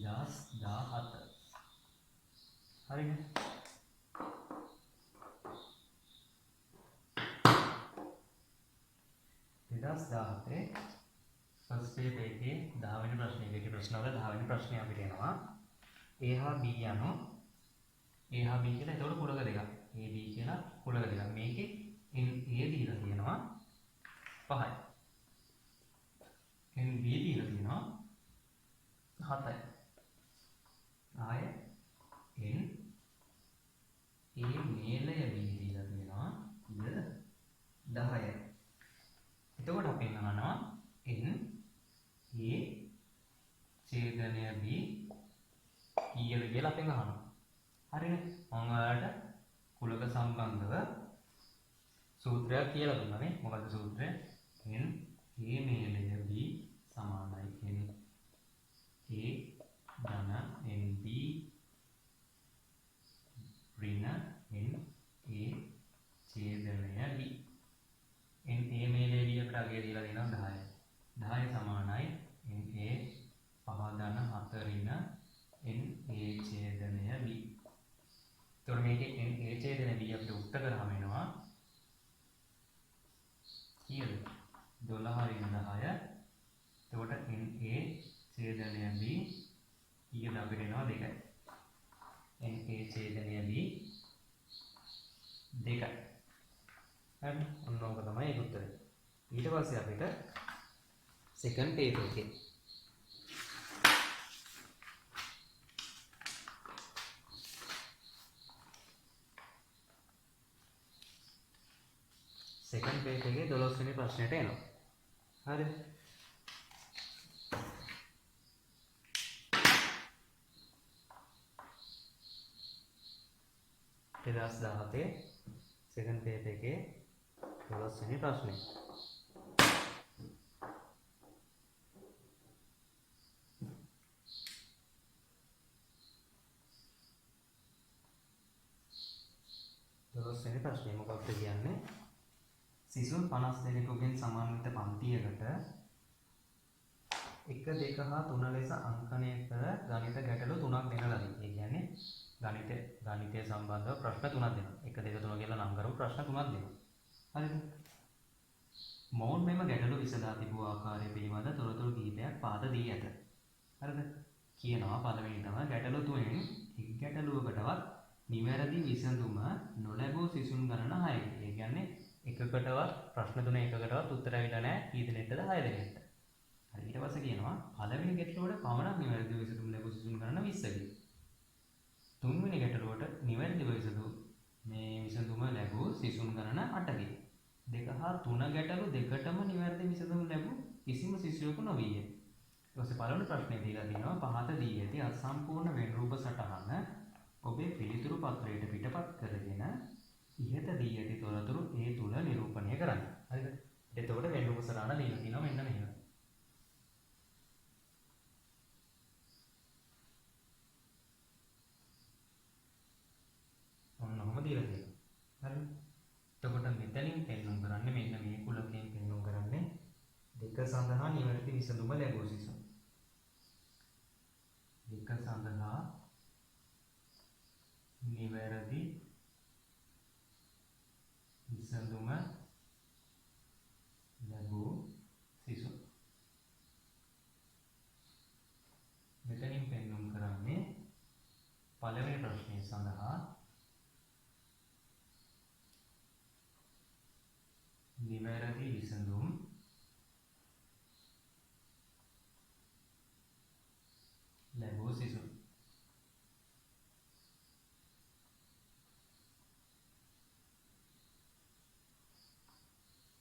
2017 හරිනේ. First paper එකේ 10 වෙනි ප්‍රශ්නයේදී ප්‍රශ්නවල 10 වෙනි ප්‍රශ්නය අපිට එනවා A හා B යනවා A හා B කියලා එතකොට කුලක දෙකක් A B කියලා කුලක දෙකක් මේකේ NA දීලා තියෙනවා 5යි NB දීලා තියෙනවා 7යි ආය N A මේලය B දීලා තියෙනවා 10යි එතකොට අපි අහනවා N A ඡේදනය B කීයද කියලා අපෙන් අහනවා. හරිනේ. මම ඔයාලට කුලක සම්බන්ධව සූත්‍රයක් කියලා දුන්නා නේ. මොකද්ද සූත්‍රය? N A මේලය B සමානයි N A ධන N B ඍණ N A ඡේදනය B N A මේලය B අපිට අගය දීලා දෙනවා 10. 10 සමානයි NA 5 ධන 4 ඍණ NA ඡේදනය B. එතකොට මේකේ NA ඡේදනය B අපිට උත්තර කරාම එනවා කීයද? 12 ඍණ 10. එතකොට NA ඡේදනය B කීයද අපිට එනවා 2යි. NA ඡේදනය B 2යි. හරි. ඔන්න ඕක තමයි ඒක උත්තරේ. ඊට පස්සේ අපිට second paper එකේ second paper එකේ 12 වෙනි ප්‍රශ්නයට එනවා. හරි. දෙදහස් 17 second paper එකේ 12 වෙනි ප්‍රශ්නය. වෙනි ප්‍රශ්නේ මොකක්ද කියන්නේ? සිසුන් 50 දෙනෙකුගෙන් සමන්විත පන්තියකට 1 2 හා 3 ලෙස අංකණය කර ගණිත ගැටලු 3ක් දෙන ලදී. ඒ කියන්නේ ගණිතය සම්බන්ධව ප්‍රශ්න 3ක් දෙනවා. 1 2 3 කියලා නම් කරපු ප්‍රශ්න 3ක් දෙනවා. හරිද? මොවුන් මෙම ගැටලු විසඳා තිබූ ආකාරය පිළිබඳ තොරතුරු කිහිපයක් පාද දී ඇත. හරිද? කියනවා පළවෙනි තමයි ගැටලු තුනෙන් එක් ගැටලුවකටවත් නිවැරදි විසඳුම නොලැබූ සිසුන් ගණන 6යි. ඒ කියන්නේ එකකටවත් ප්‍රශ්න තුන එකකටවත් උත්තර ඇවිල්ලා නැහැ. කී දෙනෙක්ද? 6 දෙනෙක්ට. හරි. ඊට පස්සේ කියනවා පළවෙනි ගැටලුවට පමණක් නිවැරදි විසඳුම ලැබූ සිසුන් ගණන 20කි. තුන්වෙනි ගැටලුවට නිවැරදි විසඳුම ලැබූ සිසුන් ගණන 8කි. 2 හා 3 ගැටලු දෙකටම නිවැරදි විසඳුම ලැබූ කිසිම සිසුවෙකු නොවිය. ඊට පස්සේ පළවෙනි ප්‍රශ්නේ දීලා තියෙනවා පහත දී ඇති අසම්පූර්ණ වෙන් රූප සටහන ඔබේ පිළිතුරු පත්‍රයට පිටපත් කරගෙන ඉහත දී ඇති තොරතුරු ඒ තුල නිරූපණය කරන්න. හරිද? එතකොට වෙන් රූප සටහන දීලා තියෙනවා මෙන්න මෙහෙම. ඔන්න ඔහම දීලා තියෙනවා. හරිද? එතකොට මෙතනින් පෙන්වන්න කරන්නේ මෙන්න මේ කුලකයෙන් පෙන්වන්න කරන්නේ දෙක සඳහා නිවැරදි විසඳුම ලැබුව සිසුන්. දෙක සඳහා නිවැරදි විසඳුම ලැබූ සිසුන්. මෙතනින් පෙන්වන්න කරන්නේ පළවෙනි ප්‍රශ්නය සඳහා නිවැරදි විසඳුම් ලැබූ සිසුන්.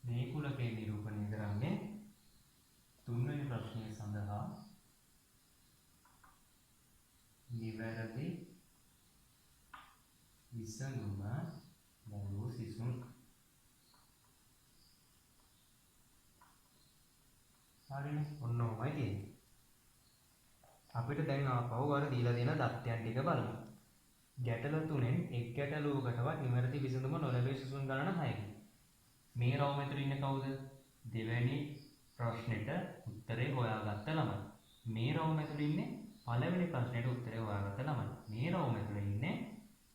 මේ කුලකේ නිරූපණය කරන්නේ තුන්වෙනි ප්‍රශ්නය සඳහා නිවැරදි විසඳුම ලැබූ සිසුන්. හරිනේ. ඔන්න ඔහමයි තියෙන්නේ. අපිට දැන් ආපහු අර දීලා දෙන தත්ත්වයන් ටික බලමු. ගැටලු තුනෙන් එක් ගැටලුවකටවත් නිවැරදි විසඳුම නොලැබී සිසුන් ගණන 6කි. මේ රවුම ඇතුළේ ඉන්නේ කවුද? දෙවැනි ප්‍රශ්නෙට උත්තරේ හොයාගත්ත ළමයි. මේ රවුම ඇතුළේ ඉන්නේ පළවෙනි ප්‍රශ්නෙට උත්තරේ හොයාගත්ත ළමයි. මේ රවුම ඇතුලේ ඉන්නේ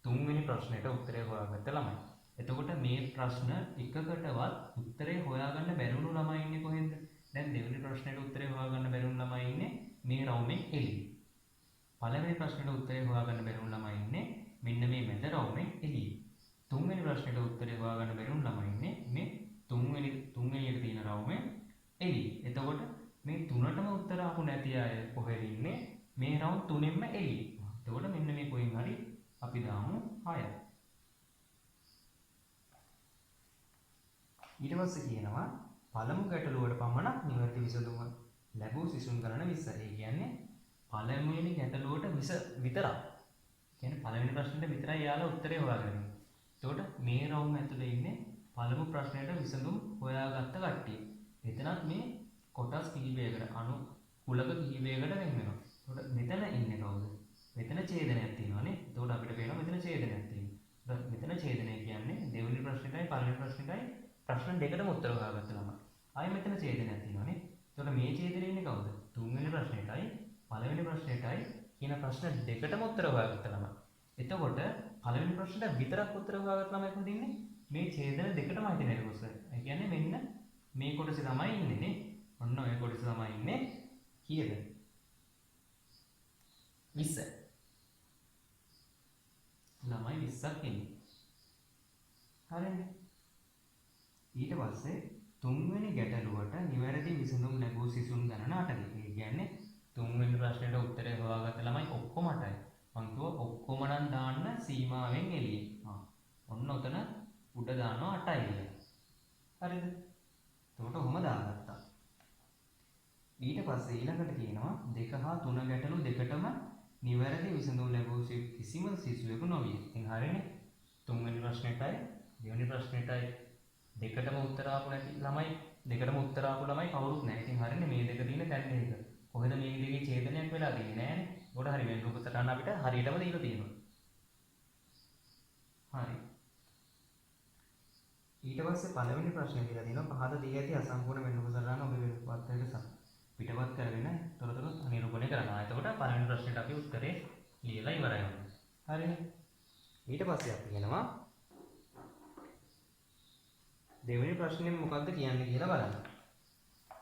තුන්වෙනි ප්‍රශ්නෙට උත්තරේ හොයාගත්ත ළමයි. එතකොට මේ ප්‍රශ්න එකකටවත් උත්තරේ හොයාගන්න බැරි වුණු ළමයි ඉන්නේ කොහෙන්ද? දැන් දෙවෙනි ප්‍රශ්නෙට උත්තරේ හොයාගන්න බැරි වුණු ළමයි ඉන්නේ මේ රවුමෙන් එළියේ. පළවෙනි ප්‍රශ්නෙට උත්තරේ හොයාගන්න බැරි වුණු ළමයි ඉන්නේ මෙන්න මේ මැද රවුමෙන් එළියේ. තුන්වෙනි ප්‍රශ්නෙට උත්තරේ හොයාගන්න බැරි වුණු ළමයි ඉන්නේ මේ තුන්වෙනියට තියෙන රවුමෙන් එළියේ. එතකොට මේ තුනටම උත්තර ආපු නැති අය කොහෙද ඉන්නේ? මේ රවුම් තුනෙන්ම එළියේ. එතකොට මෙන්න මේ කොහෙන් හරි අපි දාමු 6. ඊට පස්සේ කියනවා පළමු ගැටලුවට පමණක් නිවැරදි විසඳුම ලැබූ සිසුන් ගණන 20. ඒ කියන්නේ පළමුවෙනි ගැටලුවට 20 විතරක්. කියන්නේ පළවෙනි ප්‍රශ්නෙට විතරයි යාලා උත්තරේ හොයාගන්නේ. එතකොට මේ රවුම ඇතුලේ ඉන්නේ පළමු ප්‍රශ්නෙට විසඳුම් හොයාගත්ත කට්ටිය. එතනත් මේ කොටස් කිහිපයකට අණු කුලක කිහිපයකට වෙන් වෙනවා. එතකොට මෙතන ඉන්නේ කවුද? මෙතන ඡේදනයක් තියෙනවානේ. එතකොට අපිට පේනවා මෙතන ඡේදනයක් තියෙනවා. මෙතන ඡේදනය කියන්නේ දෙවෙනි ප්‍රශ්නෙටයි පළවෙනි ප්‍රශ්නෙටයි ප්‍රශ්න දෙකටම උත්තර හොයාගත්ත ළමයි. ආයෙ මෙතන ඡේදනයක් තියෙනවානේ. එතකොට මේ ඡේදනයේ ඉන්නේ කවුද? තුන්වෙනි ප්‍රශ්නෙටයි පළවෙනි ප්‍රශ්නෙටයි කියන ප්‍රශ්න දෙකටම උත්තර හොයාගත්ත ළමයි. එතකොට පළවෙනි ප්‍රශ්නෙට විතරක් උත්තර හොයාගත්ත ළමයි කොහොමද ඉන්නේ? මේ ඡේදන දෙකටම හිටින නේද? ඒ කියන්නේ මෙන්න මේ කොටසේ තමයි ඉන්නේ නේ. ඔන්න ඔය කොටසේ තමයි ඉන්නේ කීයද? 20. ළමයි 20ක් ඉන්නේ. හරිනේ. ඊට පස්සේ තුන්වෙනි ගැටලුවට නිවැරදි විසඳුම් ලැබූ සිසුන් ගණන 8යි. ඒ කියන්නේ තුන්වෙනි ප්‍රශ්නෙට උත්තරේ හොයාගත්ත ළමයි ඔක්කොම 8යි. මං කිව්වා ඔක්කොම නම් දාන්න සීමාවෙන් එළියේ. ඔන්න ඔතන උඩ දානවා 8යි කියලා. හරිද? එතකොට ඔහොම දාගත්තා. ඊට පස්සේ ඊළඟට කියනවා 2 හා 3 ගැටලු දෙකටම නිවැරදි විසඳුම් ලැබූ කිසිම සිසුවෙකු නොවිය. ඉතින් හරිනේ. තුන්වෙනි ප්‍රශ්නෙටයි දෙවෙනි ප්‍රශ්නෙටයි දෙකටම උත්තර ආපු නැති ළමයි දෙකටම උත්තර ආපු ළමයි කවුරුත් නැහැ. ඉතින් හරිනේ මේ දෙක තියෙන තැන් දෙක. කොහෙද මේ දෙකේ ඡේදනයක් වෙලා තියෙන්නේ නැහැනේ. ඒකට හරි වෙන රූප සටහන අපිට හරියටම දීලා තියෙනවා. හරි. ඊට පස්සේ පළවෙනි ප්‍රශ්නේ දීලා තියෙනවා පහත දී ඇති අසම්පූර්ණ වෙන රූප සටහන ඔබ පිටපත් කරගෙන තොරතුරු නිරූපණය කරනවා. එතකොට පළවෙනි ප්‍රශ්නෙට අපි උත්තරේ ලියලා ඉවරයි. හරිනේ. ඊට පස්සේ අපි කියනවා දෙවෙනි ප්‍රශ්නේ මොකක්ද කියන්නේ කියලා බලන්න.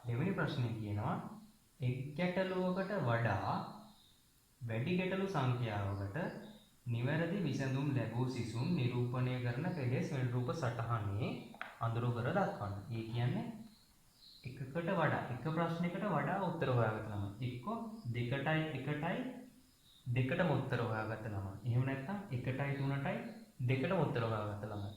දෙවෙනි ප්‍රශ්නේ කියනවා එක් ගැටලුවකට වඩා වැඩි ගැටලු සංඛ්‍යාවකට නිවැරදි විසඳුම් ලැබූ සිසුන් නිරූපණය කරන කෙලෙස් වෙන රූප සටහනේ අඳුරු කර දක්වන්න. ඒ කියන්නේ එකකට වඩා එක ප්‍රශ්නයකට වඩා උත්තර හොයාගත්ත ළමයි. එක්ක දෙකටම උත්තර හොයාගත්ත ළමයි. එහෙම නැත්නම් 1ටයි 3ටයි දෙකටම උත්තර හොයාගත්ත ළමයි.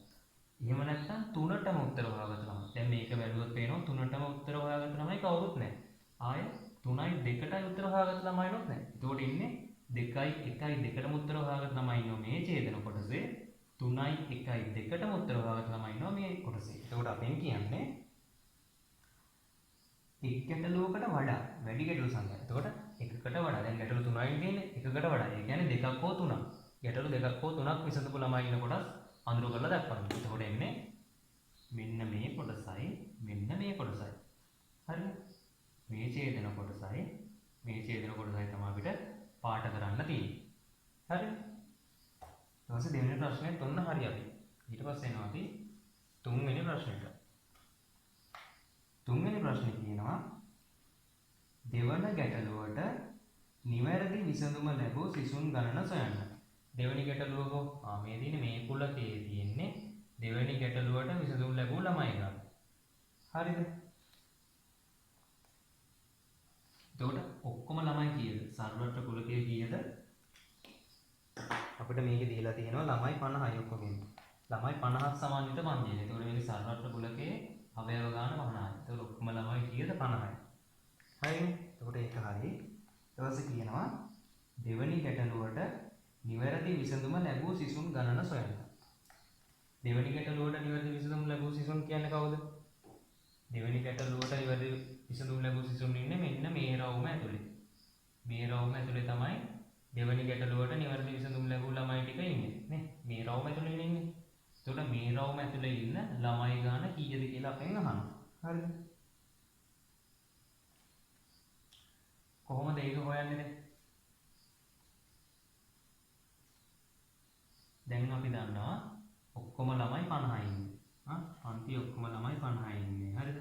එහෙම නැත්නම් 3ටම උත්තර හොයාගත්ත ළමයි. දැන් මේක බැලුවොත් පේනවා 3ටම උත්තර හොයාගත්ත ළමයි කවුරුත් නැහැ. ආය 3යි 2ටයි උත්තර හොයාගත්ත ළමයිනොත් නැහැ. එතකොට ඉන්නේ 2යි 1යි 2ටම උත්තර හොයාගත්ත ළමයි ඉන්නවා මේ ඡේදන කොටසේ. 3යි 1යි 2ටම උත්තර හොයාගත්ත ළමයි ඉන්නවා මේ කොටසේ. එතකොට අපෙන් කියන්නේ එක් ගැටලුවකට වඩා වැඩි ගැටලු සංඛ්‍යාව. එතකොට එකකට වඩා දැන් ගැටලු 3යි තියෙන්නේ එකකට වඩා. ඒ කියන්නේ දෙකක් හෝ තුනක්. ගැටලු දෙකක් හෝ තුනක් විසඳපු ළමයි ඉන්න කොටස් අඳුර කරලා දක්වන්න. එතකොට එන්නේ මෙන්න මේ කොටසයි මෙන්න මේ කොටසයි. හරිද? මේ ඡේදන කොටසයි මේ ඡේදන කොටසයි තමයි අපිට පාඩ කරන්න තියෙන්නේ. හරිද? ඊට පස්සේ දෙවෙනි ප්‍රශ්නේ තුන හරි අපි. ඊට පස්සේ එනවා අපි තුන්වෙනි ප්‍රශ්නෙට. තුන්වෙනි ප්‍රශ්නේ කියනවා දෙවන ගැටලුවට නිවැරදි විසඳුම ලැබූ සිසුන් ගණන සොයන්න. දෙවෙනි ගැටලුව මේ තියෙන්නේ මේ කුලකයේ තියෙන්නේ දෙවෙනි ගැටලුවට විසඳුම් ලැබූ ළමයි ගන්න. හරිද? එතකොට ඔක්කොම ළමයි කීයද? සර්වත්‍ර කුලකයේ කීයද? අපිට මේකේ දීලා තියෙනවා ළමයි 50යි ඔක්කොගෙම. ළමයි 50ක් සමානිත පන්තියේ. එතකොට මේකේ සර්වත්‍ර කුලකයේ අවයව ගන්න 50යි. එතකොට ඔක්කොම ළමයි කීයද? 50යි. හරිනේ? එතකොට ඒක හරි. ඊට පස්සේ කියනවා දෙවෙනි ගැටලුවට නිවැරදි විසඳුම ලැබූ සිසුන් ගණන සොයන්න. දෙවෙනි ගැටලුවට නිවැරදි විසඳුම ලැබූ සිසුන් කියන්නේ කවුද? දෙවෙනි ගැටලුවට නිවැරදි විසඳුම් ලැබූ සිසුන් ඉන්නේ මෙන්න මේ රවුම ඇතුලේ. මේ රවුම ඇතුලේ තමයි දෙවෙනි ගැටලුවට නිවැරදි විසඳුම් ලැබූ ළමයි ටික ඉන්නේ නේ. මේ රවුම ඇතුලේ ඉන්නේ. එතකොට මේ රවුම ඇතුලේ ඉන්න ළමයි ගාන කීයද කියලා අපෙන් අහනවා. හරිද? කොහොමද ඒක හොයන්නේ? දැන් අපි දන්නවා ඔක්කොම ළමයි 50 ඉන්නේ. පන්ති ඔක්කොම ළමයි 50 ඉන්නේ. හරිද?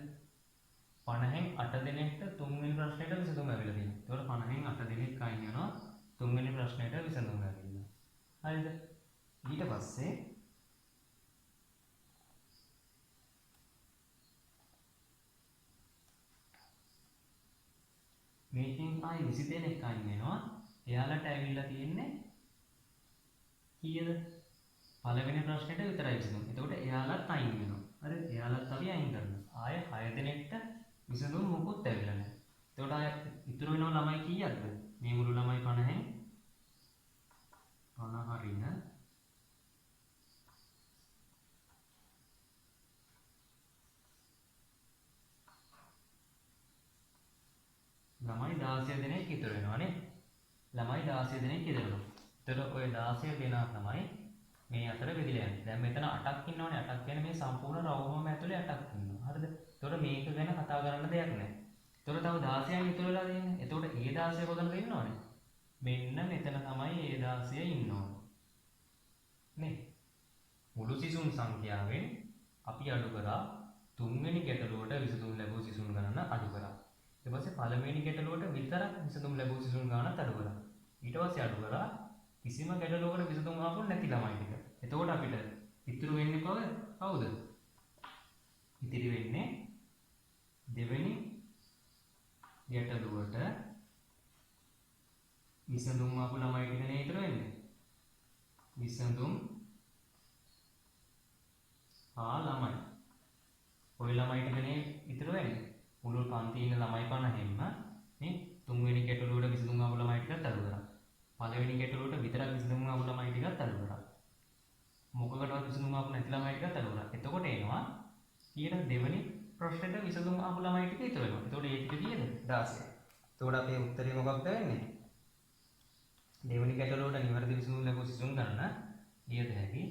50න් 8 දෙනෙක්ට තුන්වෙනි ප්‍රශ්නෙට විසඳුම ලැබිලා තියෙනවා. ඒතකොට 50න් 8 දෙනෙක් අයින් වෙනවා තුන්වෙනි ප්‍රශ්නෙට විසඳුම ලැබිලා. හරිද? ඊට පස්සේ මේකෙන් ආයි 20 දෙනෙක් අයින් වෙනවා. එයාලට ඇවිල්ලා තියෙන්නේ කීයද? පළවෙනි ප්‍රශ්නෙට විතරයි විසඳුම. එතකොට එයාලත් අයින් වෙනවා. හරිද? එයාලත් අපි අයින් කරනවා. ආය 6 දෙනෙක්ට විසඳුම් මොකුත් ඇවිල්ලා නැහැ. එතකොට ආය ඉතුරු වෙන ළමයි කීයක්ද? මේ මුළු ළමයි 50න් 50 හරින ළමයි 16 දෙනෙක් ඉතුරු වෙනවා නේ. ළමයි 16 දෙනෙක් ඉතුරු වෙනවා. එතකොට ওই 16 දෙනා තමයි මේ අතර බෙදලා යන්නේ. දැන් මෙතන 8ක් ඉන්නවනේ. 8ක් කියන්නේ මේ සම්පූර්ණ රවුමම ඇතුලේ 8ක් ඉන්නවා. හරිද? එතකොට මේක ගැන කතා කරන්න දෙයක් නැහැ. එතකොට තව 16ක් ඉතුරු වෙලා තියෙන්නේ. එතකොට ඒ 16 කොතනද ඉන්නවනේ? මෙන්න මෙතන තමයි ඒ 16 ඉන්නවනේ. නේ? මුළු සිසුන් සංඛ්‍යාවෙන් අපි අඩු කරා තුන්වෙනි ගැටලුවට විසඳුම් ලැබූ සිසුන් ගණන අඩු කරා. ඊට පස්සේ පළවෙනි ගැටලුවට විතරක් විසඳුම් ලැබූ සිසුන් ගණනත් අඩු කරා. ඊට පස්සේ අඩු කරා කිසිම ගැටලුවකට විසඳුම් ආපු නැති ළමයි ටික. එතකොට අපිට ඉතුරු වෙන්නේ කවුද? ඉතිරි වෙන්නේ දෙවෙනි ගැටලුවට විසඳුම් ආපු ළමයි ටික නේ ඉතුරු වෙන්නේ. විසඳුම් ළමයි. ඔය ළමයි ටිකනේ ඉතුරු වෙන්නේ. මුළු පන්තියේ ඉන්න ළමයි 50න්ම මේ තුන්වෙනි ගැටලුවට විසඳුම් ආපු ළමයි ටිකත් අඩු කරා. පළවෙනි ගැටලුවට විතරක් විසඳුම් ආපු ළමයි ටිකත් අඩු කරා. මොකකටවත් විසඳුම් ආපු නැති ළමයි ටිකත් අඩු කරා. එතකොට එනවා ඊට දෙවෙනි ප්‍රශ්නෙට විසඳුම් ආපු ළමයි ටික ඉතුරු වෙනවා. එතකොට ඒ ටික කීයද? 16. එතකොට අපේ උත්තරේ මොකක්ද වෙන්නේ? දෙවෙනි ගැටලුවට නිවැරදි විසඳුම් ලැබූ සිසුන් ගණන ලියද හැකි.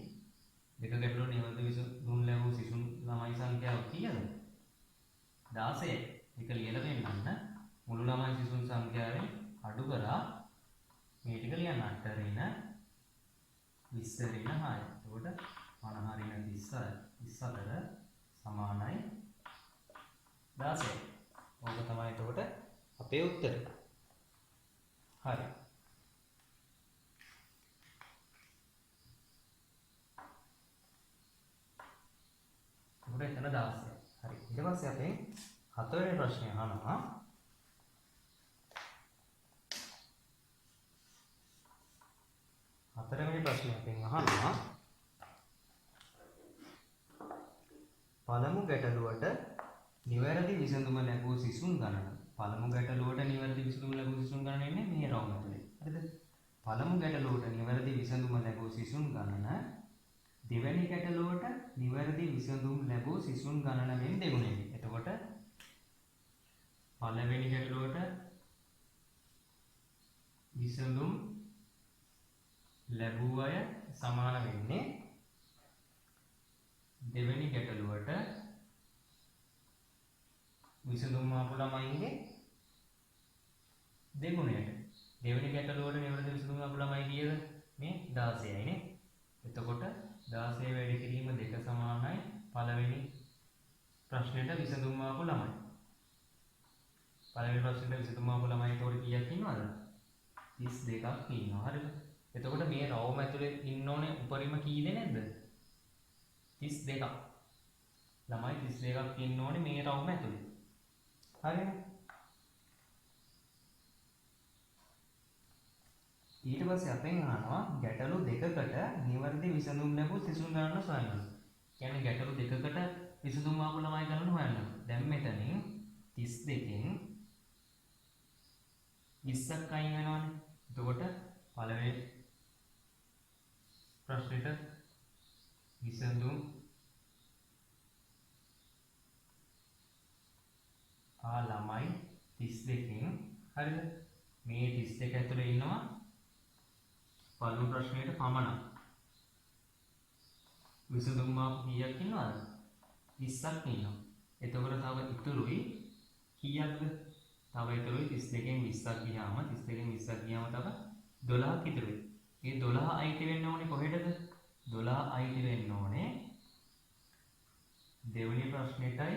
දෙක ගැටලුවට නිවැරදි විසඳුම් ලැබූ සිසුන් ළමයි සංඛ්‍යාව කීයද? 16. ඒක ලියලා දෙන්න. මුළු ළමයි සිසුන් සංඛ්‍යාවෙන් අඩු කරා මේ ටික ලියන්න. 8 රින 20 රින 6. එතකොට 50 රින 24 සමානයි 16. ඕක තමයි එතකොට අපේ උත්තරය. හරි. එතකොට එතන 16. හරි. ඊට පස්සේ අපේ හතරවෙනි ප්‍රශ්නය අහනවා. හතරවෙනි ප්‍රශ්නය අපෙන් අහනවා පළමු ගැටලුවට නිවැරදි විසඳුම ලැබූ සිසුන් ගණන. පළමු ගැටලුවට නිවැරදි විසඳුම ලැබූ සිසුන් ගණන එන්නේ මේ රවුම ඇතුලේ. හරිද? පළමු ගැටලුවට නිවැරදි විසඳුම ලැබූ සිසුන් ගණන දෙවැනි ගැටලුවට නිවැරදි විසඳුම් ලැබූ සිසුන් ගණනවෙන් දෙගුණෙකි. එතකොට පළවෙනි ගැටලුවට විසඳුම් ලැබුව අය සමාන වෙන්නේ දෙවෙනි ගැටලුවට විසඳුම් ආපු ළමයින්ගේ දෙගුණයට. දෙවෙනි ගැටලුවට නිවැරදි විසඳුම් ආපු ළමයි කීයද? මේ 16යි නේ. එතකොට 16 වැඩි කිරීම 2 සමානයි පළවෙනි ප්‍රශ්නෙට විසඳුම් ආපු ළමයි. පළවෙනි ප්‍රශ්නෙට විසඳුම් ආපු ළමයි එතකොට කීයක් ඉන්නවද? 32ක් ඉන්නවා. හරිද? එතකොට මේ රවුම ඇතුලේ ඉන්න ඕනේ උපරිම කී දෙනෙක්ද? 32ක්. ළමයි 32ක් ඉන්න ඕනේ මේ රවුම ඇතුලේ. හරිද? ඊට පස්සේ අපෙන් අහනවා ගැටලු දෙකකට නිවැරදි විසඳුම් ලැබූ සිසුන් ගණන සොයන්න. කියන්නේ ගැටලු දෙකකට විසඳුම් ආපු ළමයි ගණන හොයන්න. දැන් මෙතනින් 32කින් 20ක් අයින් වෙනවනේ. එතකොට පළවෙනි ප්‍රශ්නෙට විසඳුම් ළමයි 32කින් හරිද? මේ 32 ඇතුලේ ඉන්නවා පළමු ප්‍රශ්නෙට පමණක්. විසඳුම් මාප කීයක් ඉන්නවද? 20ක් ඉන්නවා. එතකොට තව ඉතුරුයි කීයක්ද? තව ඉතුරුයි 32කින් 20ක් ගියාම 32කින් 20ක් ගියාම තව 12ක් ඉතුරුයි. මේ 12 අයිති වෙන්න ඕනේ කොහෙටද? 12 අයිති වෙන්න ඕනේ දෙවෙනි ප්‍රශ්නෙටයි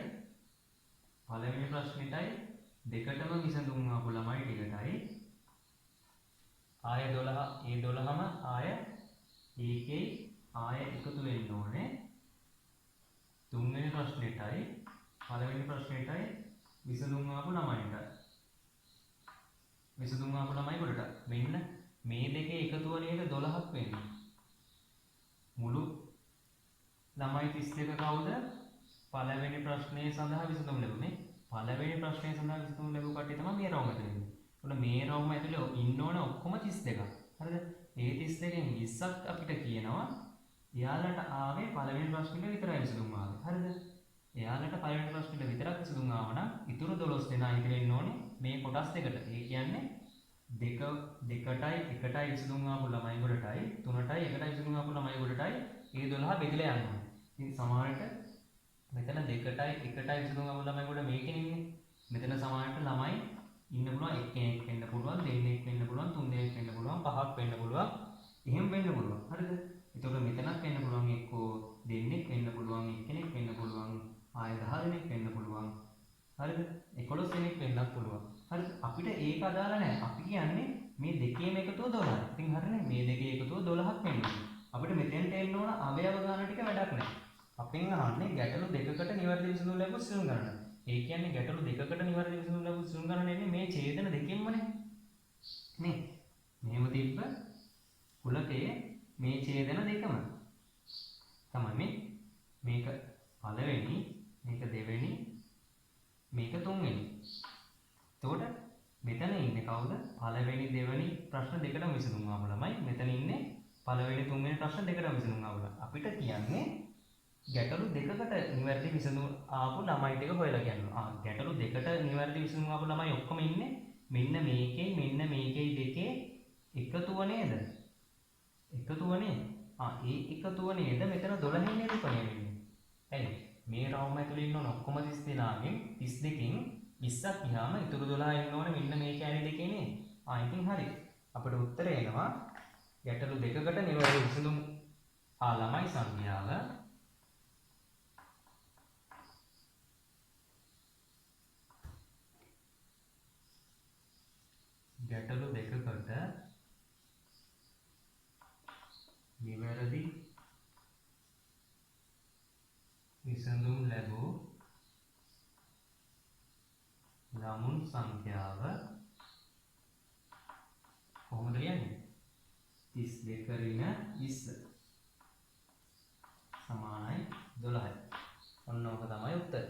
පළවෙනි ප්‍රශ්නෙටයි දෙකටම විසඳුම් ආපු ළමයි ටිකටයි ආය 12 ඒ 12ම ආය ඒකේ ආය එකතු වෙන්න ඕනේ තුන්වෙනි ප්‍රශ්නෙටයි පළවෙනි ප්‍රශ්නෙටයි විසඳුම් ආපු ළමයින්ට විසඳුම් ආපු ළමයි කොටට මෙන්න මේ දෙකේ එකතුව නේද 12ක් වෙන්නේ මුළු ළමයි 32 කවුද පළවෙනි ප්‍රශ්නේ සඳහා විසඳුම් ලැබුණේ පළවෙනි ප්‍රශ්නේ සඳහා විසඳුම් ලැබු කට්ටිය තමයි මේ රවුම ඇතුලේ ඉන්නේ. උන මේ රවුම ඇතුලේ ඉන්න ඕන ඔක්කොම 32ක්. හරිද? ඒ 32කින් 20ක් අපිට කියනවා එයාලට ආවේ පළවෙනි ප්‍රශ්නෙට විතරයි විසඳුම් ආවේ. හරිද? එයාලට පළවෙනි ප්‍රශ්නෙට විතරක් විසඳුම් ආව නම් ඉතුරු 12 දෙනා ඉතින් ඉන්න ඕනේ මේ කොටස් දෙකට. ඒ කියන්නේ දෙකටයි විසඳුම් ආපු ළමයි කොටටයි තුනටයි එකටයි විසඳුම් ආපු ළමයි කොටටයි ඒ 12 බෙදලා යනවා. ඉතින් සමහරට මෙතන දෙකටයි එකටයි විසඳුම් ආපු ළමයි කොට මේකෙන් ඉන්නේ. මෙතන සමහරට ළමයි ඉන්න පුළුවන් එක්කෙනෙක් වෙන්න පුළුවන් දෙන්නෙක් වෙන්න පුළුවන් තුන් දෙනෙක් වෙන්න පුළුවන් පහක් වෙන්න පුළුවන්. එහෙම වෙන්න පුළුවන්. හරිද? එතකොට මෙතනක් වෙන්න පුළුවන් එක්කෝ දෙන්නෙක් වෙන්න පුළුවන් එක්කෙනෙක් වෙන්න පුළුවන් ආය 10 දෙනෙක් වෙන්න පුළුවන්. හරිද? 11 දෙනෙක් වෙන්නත් පුළුවන්. හරිද? අපිට ඒක අදාළ නැහැ. අපි කියන්නේ මේ දෙකේම එකතුව 12. ඉතින් හරිනේ මේ දෙකේ එකතුව 12ක් වෙන්න ඕනේ. අපිට මෙතෙන්ට එන්න ඕන අවයව ගාන ටික වැඩක් නැහැ. අපෙන් අහන්නේ ගැටලු දෙකකට නිවැරදි විසඳුම් ලැබු විසඳුම් ගන්න. ඒ කියන්නේ ගැටලු දෙකකට නිවැරදි විසඳුම් ලැබු විසඳුම් ගන්න එන්නේ මේ ඡේදන දෙකෙන්මනේ. නේ? මෙහෙම තිබ්බ කුලකයේ මේ ඡේදන දෙකම තමයි මේක පළවෙනි මේක දෙවෙනි මේක තුන්වෙනි. එතකොට මෙතන ඉන්නේ කවුද? පළවෙනි දෙවෙනි ප්‍රශ්න දෙකටම විසඳුම් ආපු ළමයි. මෙතන ඉන්නේ පළවෙනි තුන්වෙනි ප්‍රශ්න දෙකටම විසඳුම් ආපු ළමයි. අපිට කියන්නේ ගැටලු දෙකකට නිවැරදි විසඳුම් ආපු ළමයි ටික හොයලා කියනවා. ගැටලු දෙකට නිවැරදි විසඳුම් ආපු ළමයි ඔක්කොම ඉන්නේ මෙන්න මේකේ දෙකේ එකතුව නේද? එකතුව නේද? ඒ එකතුව නේද මෙතන 12 නිරූපණය වෙන්නේ. ඇයි? මේ රවුම ඇතුලේ ඉන්න ඕන ඔක්කොම 30 දෙනාගෙන් 32කින් 20ක් ගියාම ඉතුරු 12 ඉන්න ඕන මෙන්න මේ කැලේ දෙකේ නේ. ඉතින් හරි. අපිට උත්තරය එනවා ගැටලු දෙකකට නිවැරදි විසඳුම් ළමයි සංඛ්‍යාව ගැටලු දෙකකට නිවැරදි විසඳුම් ලැබූ ළමුන් සංඛ්‍යාව කොහොමද ලියන්නේ? 32 ඍණ 20 සමානයි 12යි. ඔන්න ඕක තමයි උත්තරය.